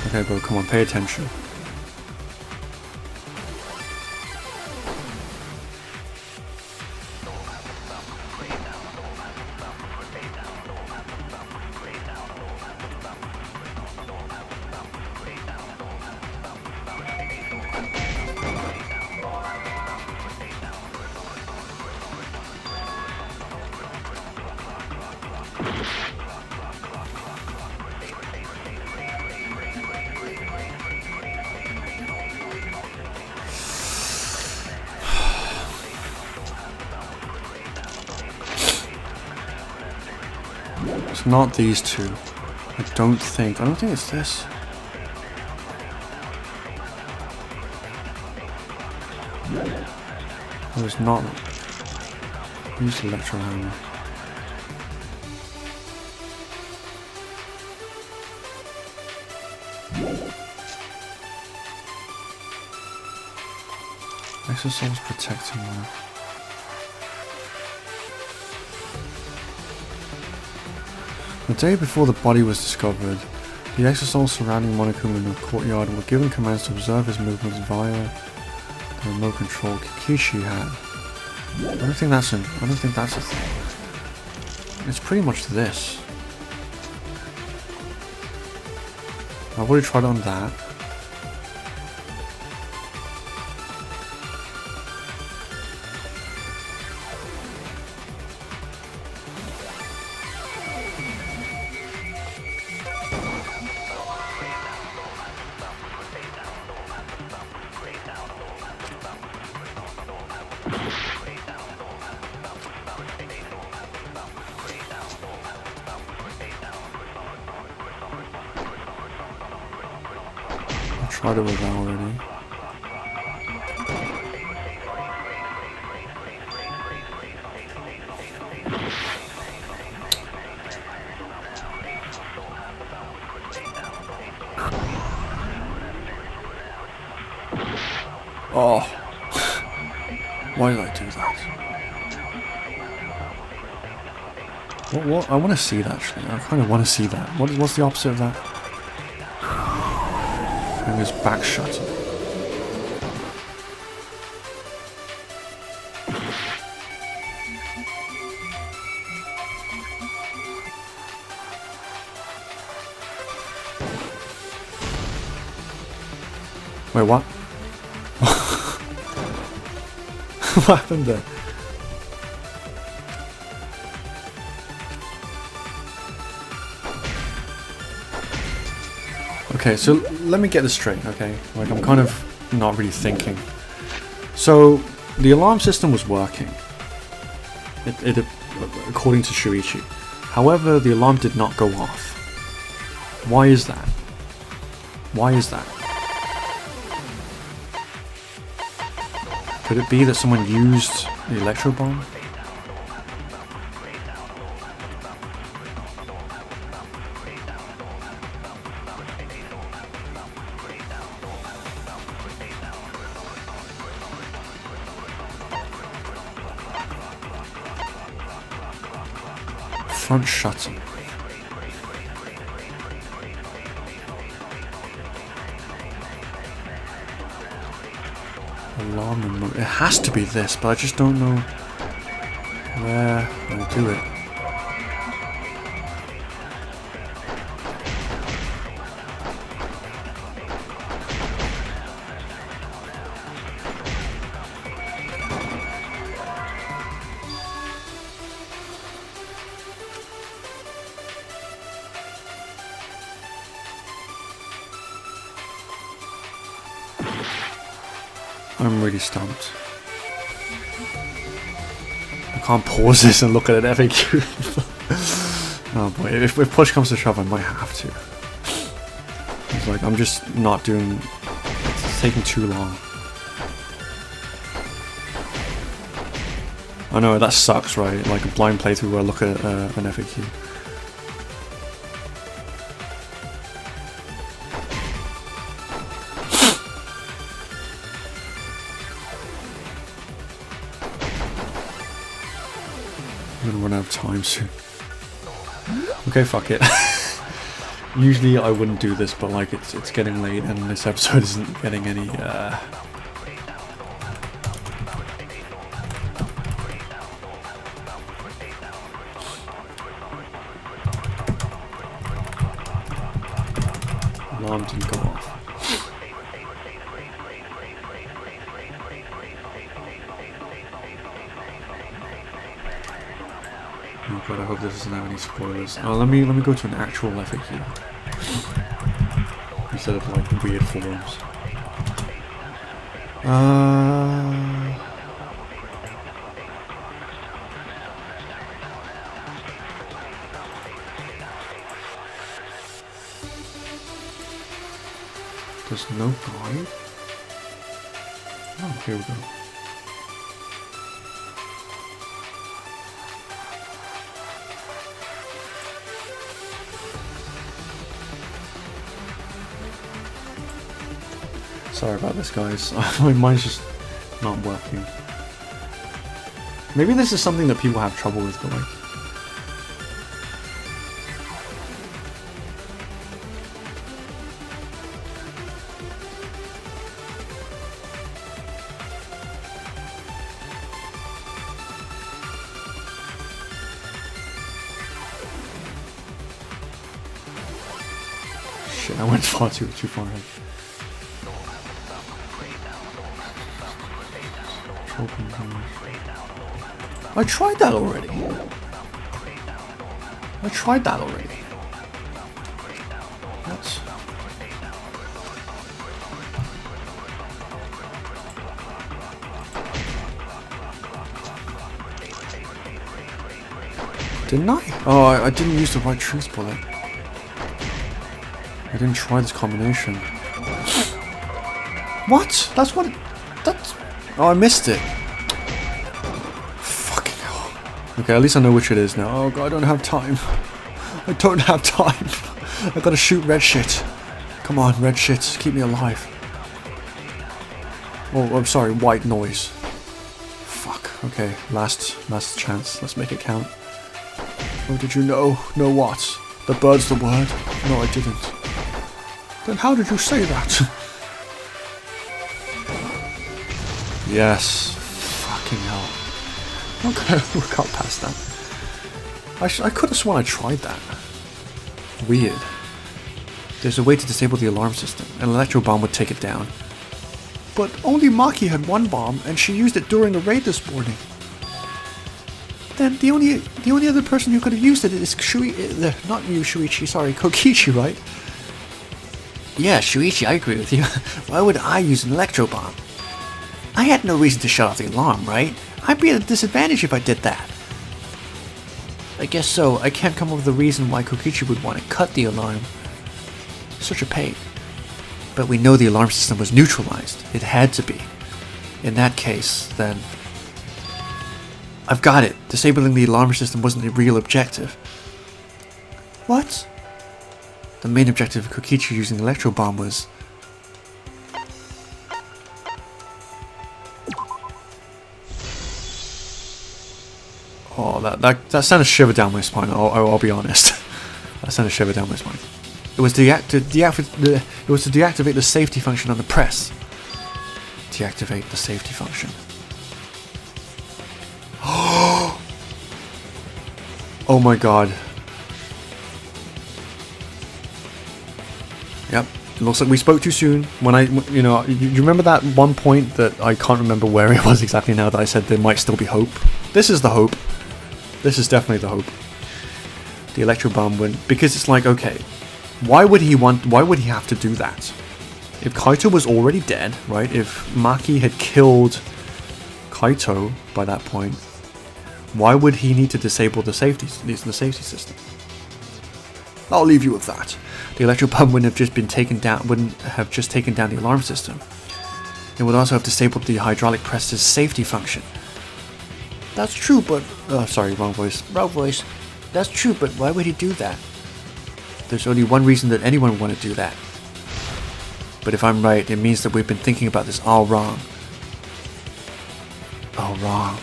Okay, bro, come on, pay attention. It's not these two. I don't think it's this. Oh, it's not. Use the electro hammer. Exosoul's protecting one. The day before the body was discovered, the exosouls surrounding Monokuma in the courtyard were given commands to observe his movements via the remote control Kikishi had. I don't think that's a thing. It's pretty much this. I've already tried on that. Tried it with that already. Oh, why did I do that? What? I want to see that actually. I kind of want to see that. What's the opposite of that? And his back shut. Wait, what? What happened there? Okay, so let me get this straight, okay? Like, I'm kind of not really thinking. So, the alarm system was working. It according to Shuichi. However, the alarm did not go off. Why is that? Why is that? Could it be that someone used the electro bomb? Front shutter. Alarm remote. It has to be this, but I just don't know where I'll do it. I'm really stumped. I can't pause this and look at an FAQ. Oh boy, if push comes to shove, I might have to. It's like, I'm just not doing... It's taking too long. I know, that sucks, right? Like a blind playthrough where I look at an FAQ. I'm gonna run out of time soon. Okay, fuck it. Usually I wouldn't do this, but like it's getting late and this episode isn't getting any alarm didn't go off. Oh god, I hope this doesn't have any spoilers. Oh, let me go to an actual FAQ instead of like weird forums. There's no guide? Oh, here we go. Sorry about this, guys. My mind's just not working. Maybe this is something that people have trouble with, but like... Shit, I went far too far ahead. I tried that already. What? Didn't I? Oh, I didn't use the right truth bullet. I didn't try this combination. What? That's what... That's... Oh, I missed it. Fucking hell. Okay, at least I know which it is now. Oh god, I don't have time. I don't have time. I gotta shoot red shit. Come on, red shit. Keep me alive. Oh, I'm sorry, white noise. Fuck. Okay, last chance. Let's make it count. Oh, did you know? Know what? The bird's the word? No, I didn't. Then how did you say that? Yes. Fucking hell. Okay, we got past that. I could have sworn I tried that. Weird. There's a way to disable the alarm system. An electro bomb would take it down. But only Maki had one bomb, and she used it during a raid this morning. Then the only other person who could have used it is not you, Shuichi, sorry, Kokichi, right? Yeah, Shuichi, I agree with you. Why would I use an electro bomb? I had no reason to shut off the alarm, right? I'd be at a disadvantage if I did that. I guess so. I can't come up with a reason why Kokichi would want to cut the alarm. Such a pain. But we know the alarm system was neutralized. It had to be. In that case, then... I've got it. Disabling the alarm system wasn't the real objective. What? The main objective of Kokichi using the electro bomb was... Oh, that sent a shiver down my spine. I'll be honest. That sent a shiver down my spine. It was to deactivate the safety function on the press. Deactivate the safety function. Oh my god. Yep. It looks like we spoke too soon. When you remember that one point that I can't remember where it was exactly now that I said there might still be hope? This is the hope. This is definitely the hope. The electro bomb went because it's like, okay, why would he have to do that? If Kaito was already dead, right? If Maki had killed Kaito by that point, Why would he need to disable the safety system? I'll leave you with that. The electro bomb wouldn't have just taken down the alarm system. It would also have disabled the hydraulic press's safety function. That's true, but... sorry, wrong voice. Wrong voice. That's true, but why would he do that? There's only one reason that anyone would want to do that. But if I'm right, it means that we've been thinking about this all wrong. All wrong.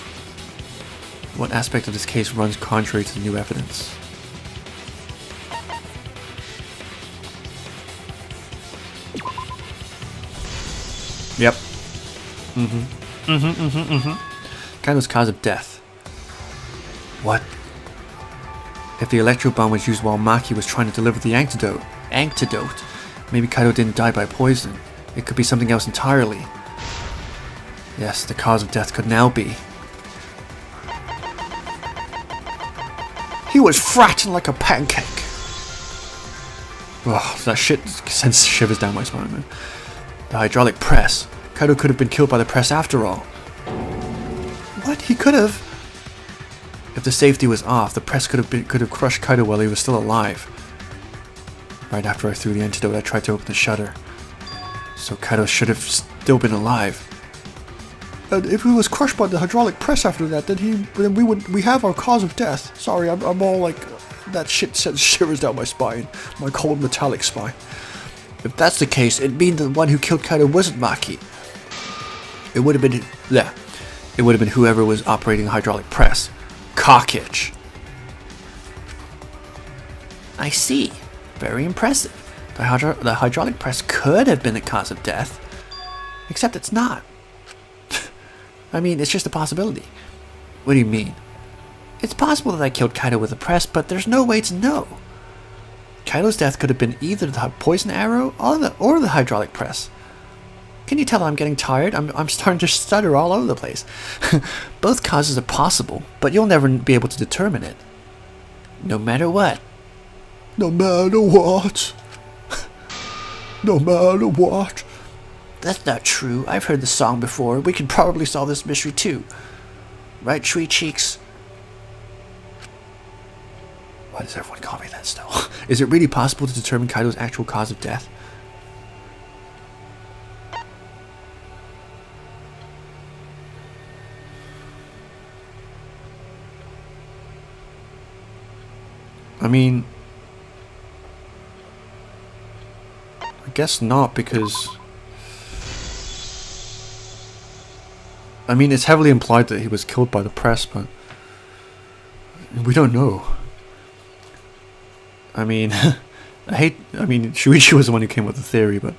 What aspect of this case runs contrary to the new evidence? Yep. Kaido's cause of death. What? If the electro bomb was used while Maki was trying to deliver the antidote, maybe Kaido didn't die by poison. It could be something else entirely. Yes, the cause of death could now be... He was fratting like a pancake. Oh, that shit sends shivers down my spine, man. The hydraulic press. Kaido could have been killed by the press after all. What? He could have? If the safety was off, the press could have crushed Kaido while he was still alive. Right after I threw the antidote, I tried to open the shutter. So Kaido should have still been alive. And if he was crushed by the hydraulic press after that, then we have our cause of death. Sorry, I'm all like, that shit sends shivers down my spine, my cold metallic spine. If that's the case, it'd mean the one who killed Kaido wasn't Maki. It would have been, it would have been whoever was operating the hydraulic press. Cockitch. I see. Very impressive. The hydraulic press could have been the cause of death. Except it's not. I mean, it's just a possibility. What do you mean? It's possible that I killed Kaido with a press, but there's no way to know. Kaido's death could have been either the poison arrow or the hydraulic press. Can you tell I'm getting tired? I'm starting to stutter all over the place. Both causes are possible, but you'll never be able to determine it. No matter what. No matter what. No matter what. That's not true. I've heard the song before. We can probably solve this mystery too. Right, Sweet Cheeks? Why does everyone call me that still? Is it really possible to determine Kaido's actual cause of death? I mean, I guess not, because I mean, it's heavily implied that he was killed by the press, but we don't know. I mean, Shuichi was the one who came up with the theory, but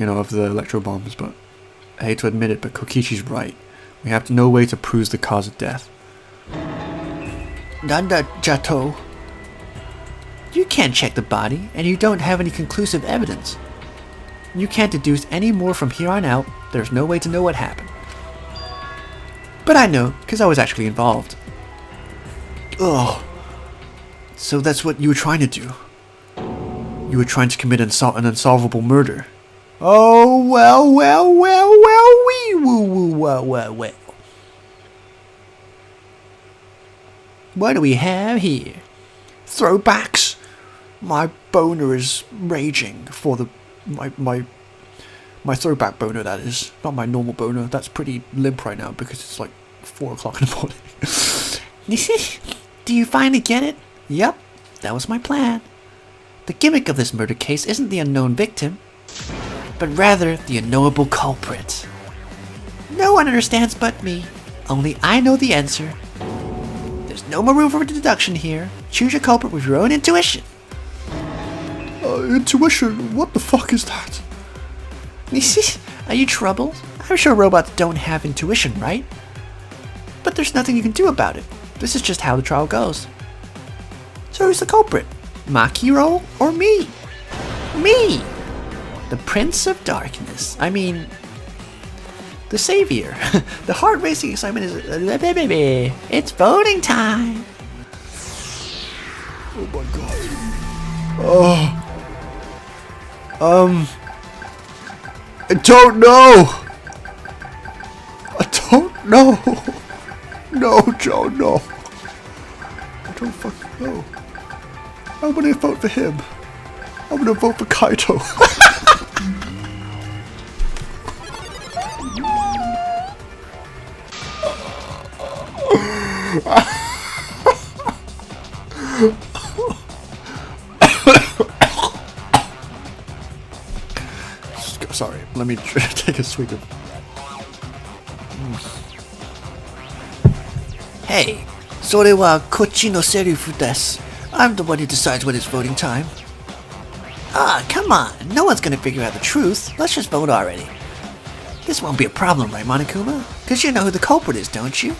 of the electro bombs, but I hate to admit it, but Kokichi's right. We have no way to prove the cause of death. Nanda Jato. You can't check the body, and you don't have any conclusive evidence. You can't deduce any more from here on out. There's no way to know what happened. But I know, because I was actually involved. Ugh. So that's what you were trying to do? You were trying to commit an unsolvable murder? Oh, well, wee woo woo well. What do we have here? Throwbacks. My boner is raging for my throwback boner, that is. Not my normal boner. That's pretty limp right now because it's like 4 o'clock in the morning. Do you finally get it? Yep, that was my plan. The gimmick of this murder case isn't the unknown victim, but rather the unknowable culprit. No one understands but me. Only I know the answer. There's no more room for deduction here. Choose your culprit with your own intuition. Intuition? What the fuck is that? Are you troubled? I'm sure robots don't have intuition, right? But there's nothing you can do about it. This is just how the trial goes. So who's the culprit? Maki or me? Me! The Prince of Darkness. I mean, the Savior. The heart-racing excitement is... It's voting time! Oh my god. I don't know. No, Joe, no. I don't fucking know. I'm gonna vote for him. I'm gonna vote for Kaito. Sorry, let me take a swig of... Hey, それはこっちのセリフです. I'm the one who decides when it's voting time. Ah, come on. No one's gonna figure out the truth. Let's just vote already. This won't be a problem, right, Monokuma? Because you know who the culprit is, don't you?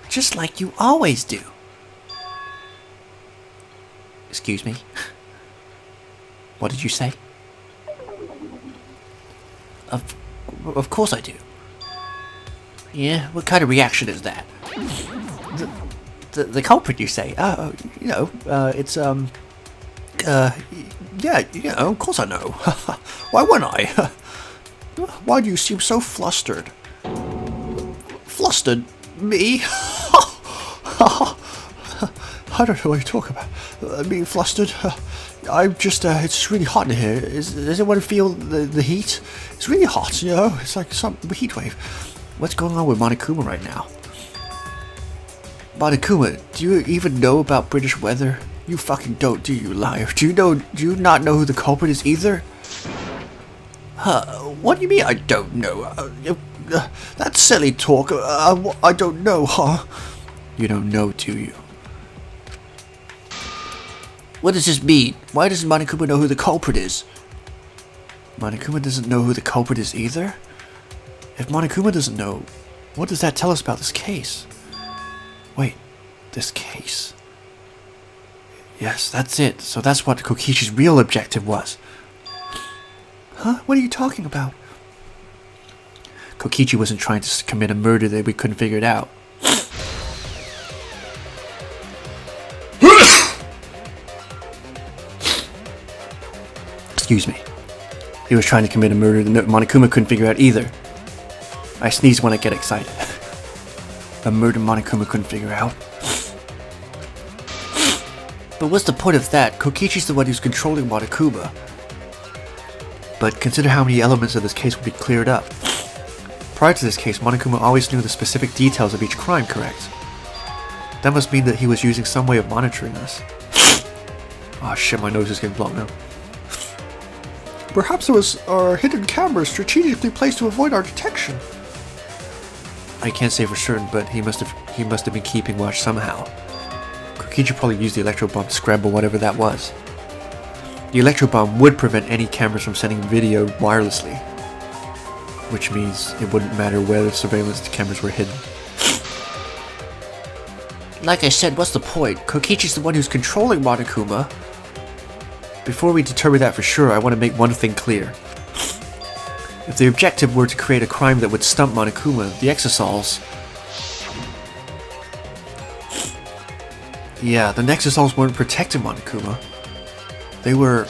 Just like you always do. Excuse me? What did you say? Of course I do. Yeah, what kind of reaction is that? The culprit, you say? You know, it's, yeah, you know, of course I know. Why wouldn't I? Why do you seem so flustered? Flustered? Me? I don't know what you're talking about. Being flustered? I'm just, it's really hot in here. Does anyone feel the heat? It's really hot, you know? It's like some heat wave. What's going on with Monokuma right now? Monokuma, do you even know about British weather? You fucking don't, do you, liar? Do you not know who the culprit is either? What do you mean I don't know? That's silly talk. I don't know, huh? You don't know, do you? What does this mean? Why doesn't Monokuma know who the culprit is? Monokuma doesn't know who the culprit is either? If Monokuma doesn't know, what does that tell us about this case? Wait, this case? Yes, that's it. So that's what Kokichi's real objective was. Huh? What are you talking about? Kokichi wasn't trying to commit a murder that we couldn't figure it out. Excuse me. He was trying to commit a murder that Monokuma couldn't figure out either. I sneeze when I get excited. A murder Monokuma couldn't figure out. But what's the point of that? Kokichi's the one who's controlling Monokuma. But consider how many elements of this case would be cleared up. Prior to this case, Monokuma always knew the specific details of each crime, correct? That must mean that he was using some way of monitoring us. Oh shit, my nose is getting blocked now. Perhaps it was our hidden camera strategically placed to avoid our detection. I can't say for certain, but he must have been keeping watch somehow. Kokichi probably used the electro bomb to scramble whatever that was. The electro bomb would prevent any cameras from sending video wirelessly, which means it wouldn't matter where the surveillance cameras were hidden. Like I said, what's the point? Kokichi's the one who's controlling Monokuma. Before we determine that for sure, I want to make one thing clear. If the objective were to create a crime that would stump Monokuma, the Exosols... Yeah, the Nexosols weren't protecting Monokuma. They were...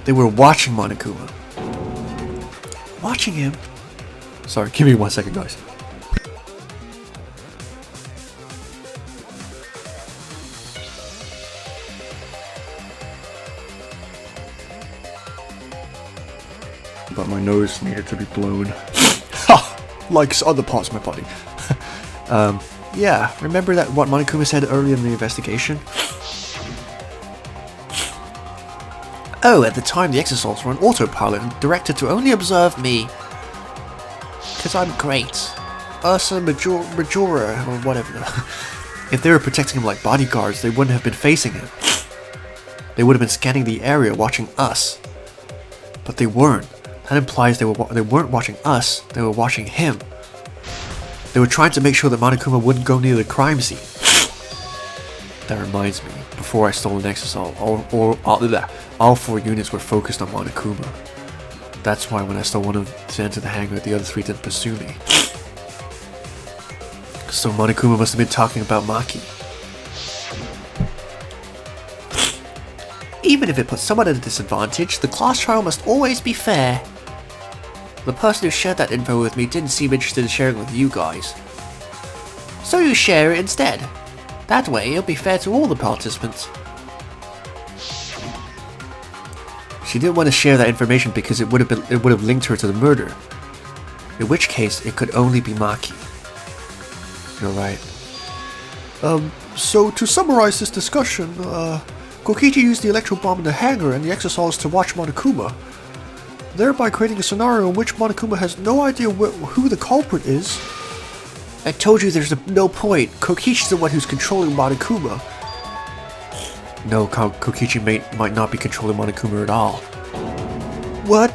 They were watching Monokuma. Watching him? Sorry, give me 1 second, guys. But my nose needed to be blown. Like other parts of my body. Yeah, remember that what Monokuma said earlier in the investigation? Oh, at the time the Exosols were on autopilot and directed to only observe me. Because I'm great. Ursa Majora, or whatever. If they were protecting him like bodyguards, they wouldn't have been facing him. They would have been scanning the area, watching us. But they weren't. That implies they weren't watching us, they were watching him. They were trying to make sure that Monokuma wouldn't go near the crime scene. That reminds me, before I stole an Exosol, all 4 units were focused on Monokuma. That's why when I stole one of them to enter the hangar, the other 3 didn't pursue me. So Monokuma must have been talking about Maki. Even if it puts someone at a disadvantage, the class trial must always be fair. The person who shared that info with me didn't seem interested in sharing it with you guys. So you share it instead. That way, it'll be fair to all the participants. She didn't want to share that information because it would have linked her to the murder. In which case, it could only be Maki. You're right. So to summarize this discussion, Kokichi used the electro bomb in the hangar and the exosols to watch Monokuma, thereby creating a scenario in which Monokuma has no idea who the culprit is. I told you there's no point. Kokichi's the one who's controlling Monokuma. No, Kokichi might not be controlling Monokuma at all. What?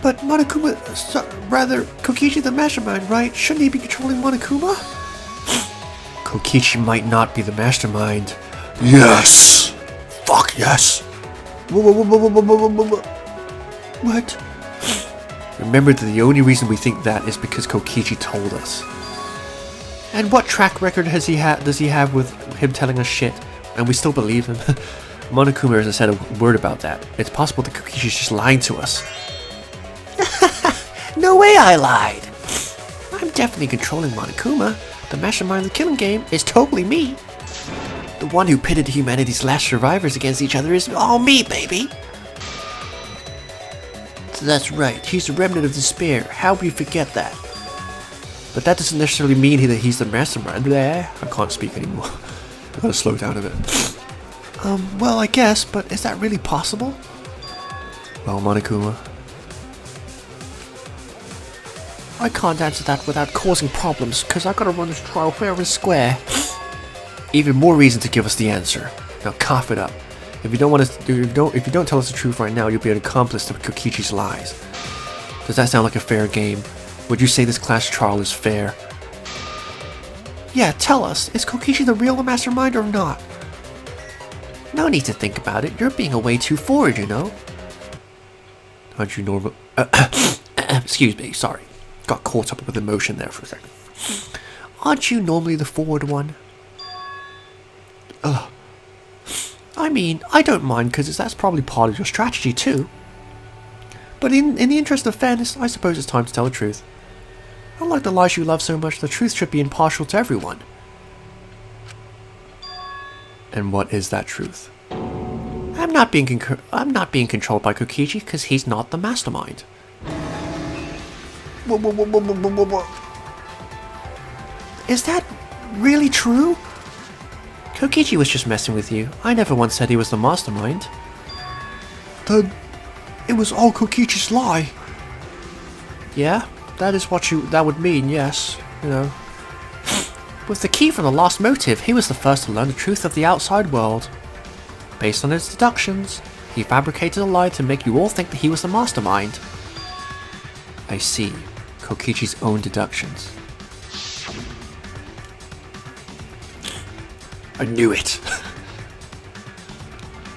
But Monokuma, rather, Kokichi the mastermind, right? Shouldn't he be controlling Monokuma? Kokichi might not be the mastermind. Yes! Fuck yes! What? Remember that the only reason we think that is because Kokichi told us. And what track record does he have with him telling us shit? And we still believe him. Monokuma hasn't said a word about that. It's possible that Kokichi's just lying to us. No way I lied! I'm definitely controlling Monokuma. The mastermind of the killing game is totally me. The one who pitted humanity's last survivors against each other is all me, baby! That's right, he's a remnant of despair. How we forget that? But that doesn't necessarily mean that he's the mastermind. Bleh. I can't speak anymore. I've got to slow down a bit. Well, I guess, but is that really possible? Well, Monokuma, I can't answer that without causing problems, because I gotta run this trial fair and square. even more reason to give us the answer. Now cough it up. If you don't tell us the truth right now, you'll be an accomplice to Kokichi's lies. Does that sound like a fair game? Would you say this class trial is fair? Yeah, tell us, is Kokichi the real mastermind or not? No need to think about it, you're being way too forward, you know. Aren't you normal? Excuse me, sorry. Got caught up with emotion there for a second. Aren't you normally the forward one? I mean, I don't mind because that's probably part of your strategy too. But in the interest of fairness, I suppose it's time to tell the truth. Unlike the lies you love so much, the truth should be impartial to everyone. And what is that truth? I'm not being controlled by Kokichi because he's not the mastermind. Is that really true? Kokichi was just messing with you. I never once said he was the mastermind. Then it was all Kokichi's lie. Yeah, that is what that would mean, yes. You know. With the key from the last motive, he was the first to learn the truth of the outside world. Based on his deductions, he fabricated a lie to make you all think that he was the mastermind. I see. Kokichi's own deductions. I knew it.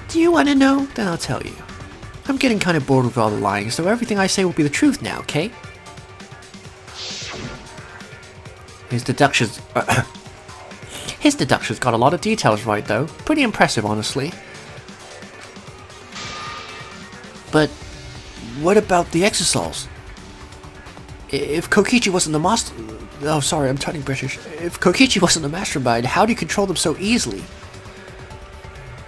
Do you want to know? Then I'll tell you. I'm getting kind of bored with all the lying, so everything I say will be the truth now, okay? His deductions got a lot of details right, though. Pretty impressive, honestly. But what about the exosols? If Kokichi wasn't the master... Oh, sorry, I'm turning British. If Kokichi wasn't the mastermind, how do you control them so easily?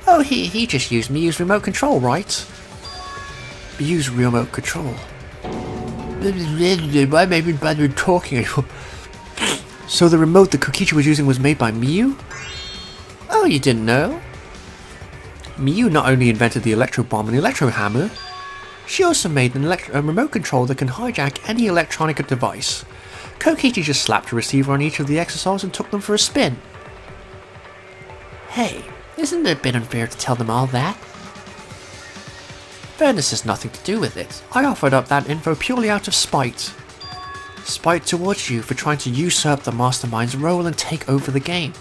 Oh, he just used remote control, right? Use remote control. Why am I even bothered talking anymore? So the remote that Kokichi was using was made by Miyu? Oh, you didn't know? Miyu not only invented the electro bomb and the electro hammer, she also made a remote control that can hijack any electronic device. Kokichi just slapped a receiver on each of the exosols and took them for a spin. Hey, isn't it a bit unfair to tell them all that? Fairness has nothing to do with it. I offered up that info purely out of spite. Spite towards you for trying to usurp the mastermind's role and take over the game.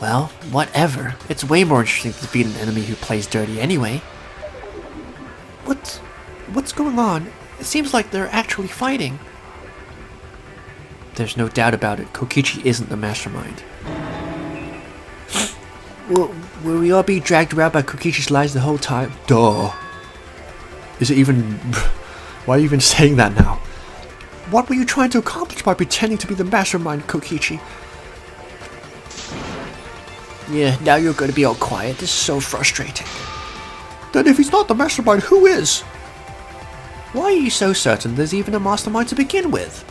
Well, whatever. It's way more interesting to defeat an enemy who plays dirty anyway. What's going on? It seems like they're actually fighting. There's no doubt about it. Kokichi isn't the mastermind. Will we all be dragged around by Kokichi's lies the whole time? Duh. Is it even... Why are you even saying that now? What were you trying to accomplish by pretending to be the mastermind, Kokichi? Yeah, now you're gonna be all quiet. This is so frustrating. Then if he's not the mastermind, who is? Why are you so certain there's even a mastermind to begin with?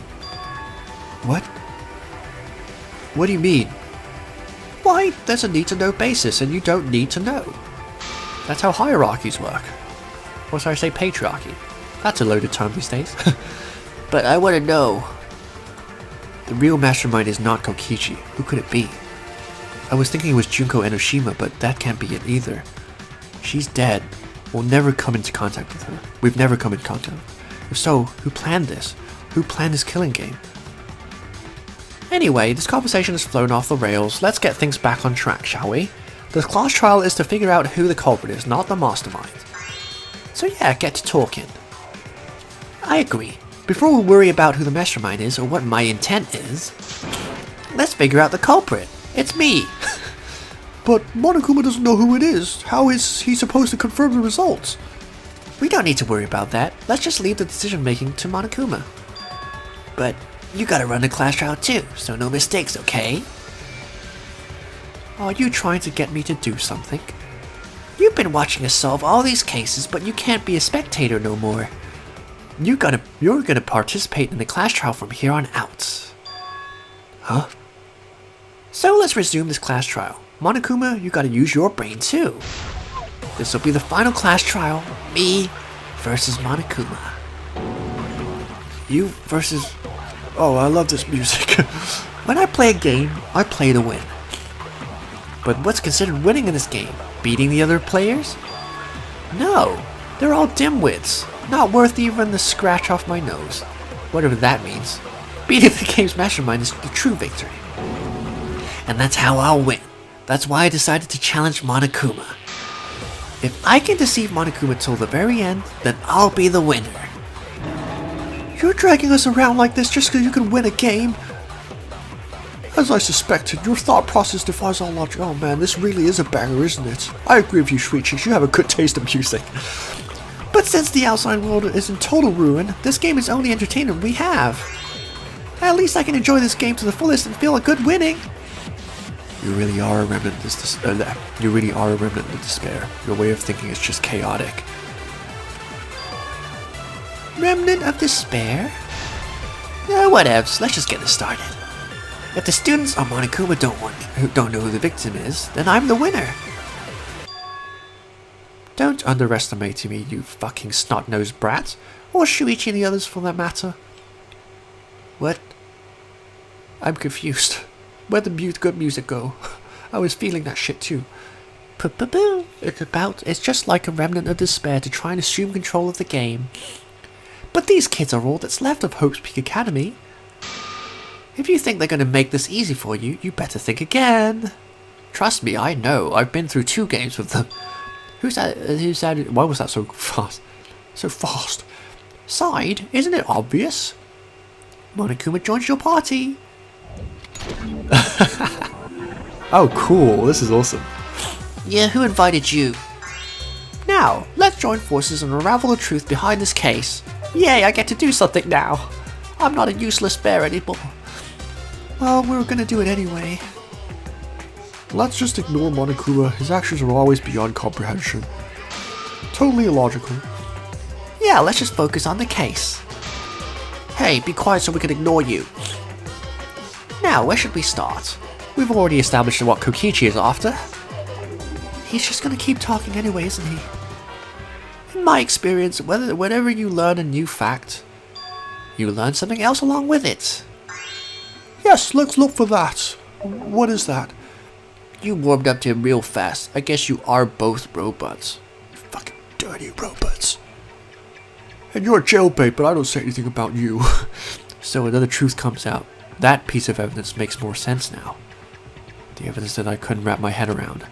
What? What do you mean? Why, there's a need-to-know basis, and you don't need to know. That's how hierarchies work. Or should I say patriarchy? That's a loaded term these days. But I want to know. The real mastermind is not Kokichi. Who could it be? I was thinking it was Junko Enoshima, but that can't be it either. She's dead. We'll never come into contact with her. We've never come in contact. If so, who planned this? Who planned this killing game? Anyway, this conversation has flown off the rails. Let's get things back on track, shall we? The class trial is to figure out who the culprit is, not the mastermind. So yeah, get to talking. I agree. Before we worry about who the mastermind is or what my intent is, let's figure out the culprit. It's me. But Monokuma doesn't know who it is. How is he supposed to confirm the results? We don't need to worry about that. Let's just leave the decision making to Monokuma. But you gotta run the class trial too, so no mistakes, okay? Are you trying to get me to do something? You've been watching us solve all these cases, but you can't be a spectator no more. You're gonna participate in the class trial from here on out. Huh? So let's resume this class trial. Monokuma, you gotta use your brain too. This will be the final class trial. Me versus Monokuma. You versus... Oh, I love this music. When I play a game, I play to win. But what's considered winning in this game? Beating the other players? No, they're all dimwits. Not worth even the scratch off my nose. Whatever that means. Beating the game's mastermind is the true victory. And that's how I'll win. That's why I decided to challenge Monokuma. If I can deceive Monokuma till the very end, then I'll be the winner. You're dragging us around like this just so you can win a game? As I suspected, your thought process defies all logic. Oh man, this really is a banger, isn't it? I agree with you, Sweet Cheeks. You have a good taste in music. But since the outside world is in total ruin, this game is only entertainment we have. At least I can enjoy this game to the fullest and feel a good winning. You really are a remnant of despair. Your way of thinking is just chaotic. Remnant of despair? Whatevs, let's just get this started. If the students on Monokuma don't know who the victim is, then I'm the winner. Don't underestimate me, you fucking snot-nosed brat. Or Shuichi and the others for that matter. What? I'm confused. Where'd the good music go? I was feeling that shit too. It's just like a remnant of despair to try and assume control of the game. But these kids are all that's left of Hope's Peak Academy. If you think they're going to make this easy for you, you better think again. Trust me, I know. I've been through 2 games with them. Who said? Why was that so fast? So fast. Side, isn't it obvious? Monokuma joins your party. Oh, cool. This is awesome. Yeah, who invited you? Now, let's join forces and unravel the truth behind this case. Yay, I get to do something now. I'm not a useless bear anymore. Well, we were gonna do it anyway. Let's just ignore Monokuma. His actions are always beyond comprehension. Totally illogical. Yeah, let's just focus on the case. Hey, be quiet so we can ignore you. Now, where should we start? We've already established what Kokichi is after. He's just gonna keep talking anyway, isn't he? In my experience, whenever you learn a new fact, you learn something else along with it. Yes, let's look for that. What is that? You warmed up to him real fast. I guess you are both robots. You fucking dirty robots. And you're a jailbait, but I don't say anything about you. So another truth comes out. That piece of evidence makes more sense now. The evidence that I couldn't wrap my head around.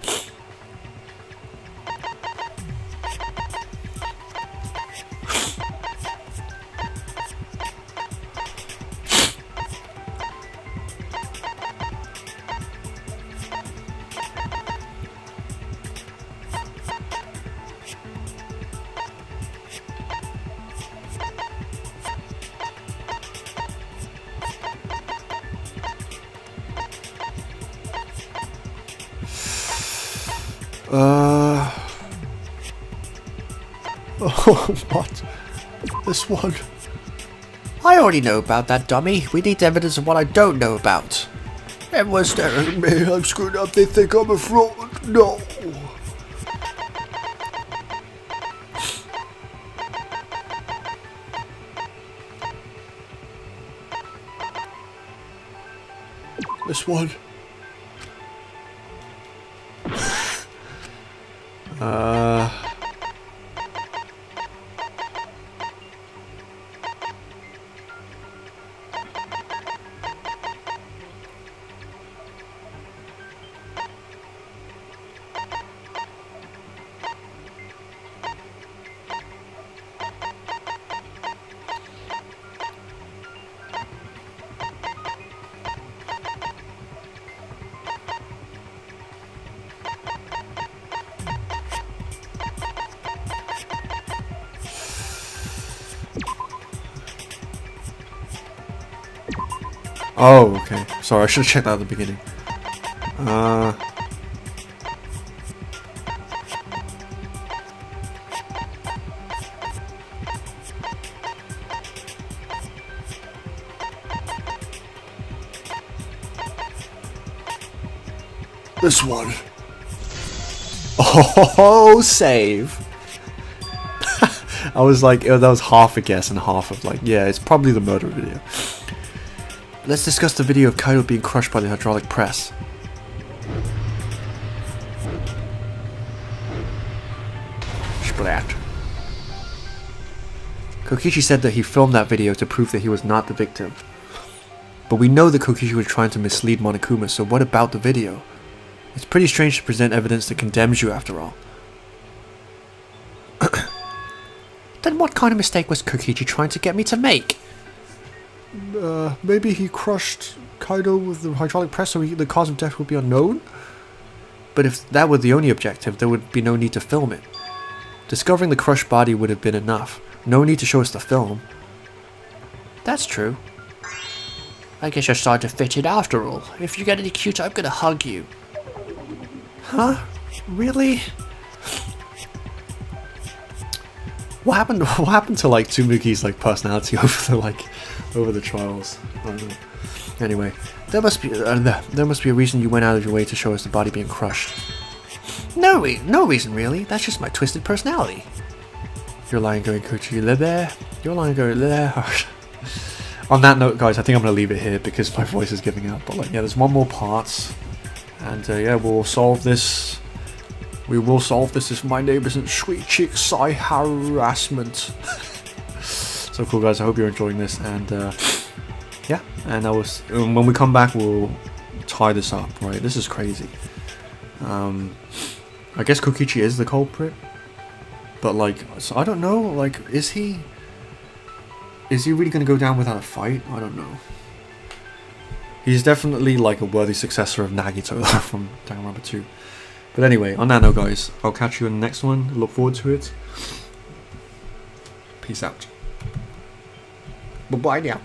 Oh, what? This one? I already know about that, dummy. We need evidence of what I don't know about. Everyone's staring at me. I'm screwed up. They think I'm a fraud. No. This one. Oh, okay. Sorry, I should have checked that at the beginning. This one. Oh, save. I was like, that was half a guess and half of like, yeah, it's probably the murder video. Let's discuss the video of Kaido being crushed by the hydraulic press. Splat. Kokichi said that he filmed that video to prove that he was not the victim. But we know that Kokichi was trying to mislead Monokuma, so what about the video? It's pretty strange to present evidence that condemns you after all. Then what kind of mistake was Kokichi trying to get me to make? Maybe he crushed Kaido with the hydraulic press so the cause of death would be unknown? But if that were the only objective, there would be no need to film it. Discovering the crushed body would have been enough. No need to show us the film. That's true. I guess you're starting to fit in after all. If you get any cute, I'm gonna hug you. Huh? Really? What happened to like Tsumugi's like personality over the trials? I don't know. Anyway, there must be a reason you went out of your way to show us the body being crushed. No reason really. That's just my twisted personality. You're lying going Kokichi there. You're lying going there. On that note, guys, I think I'm gonna leave it here because my voice is giving out. But like, yeah, there's one more part, and yeah, we'll solve this. We will solve this if my name isn't Sweet Chick Psy Harassment. So cool, guys. I hope you're enjoying this, and yeah. And when we come back, we'll tie this up. Right? This is crazy. I guess Kokichi is the culprit, but like, so I don't know. Like, is he really gonna go down without a fight? I don't know. He's definitely like a worthy successor of Nagito from Danganronpa 2. But anyway, on that note, guys, I'll catch you in the next one. Look forward to it. Peace out. Bye-bye now.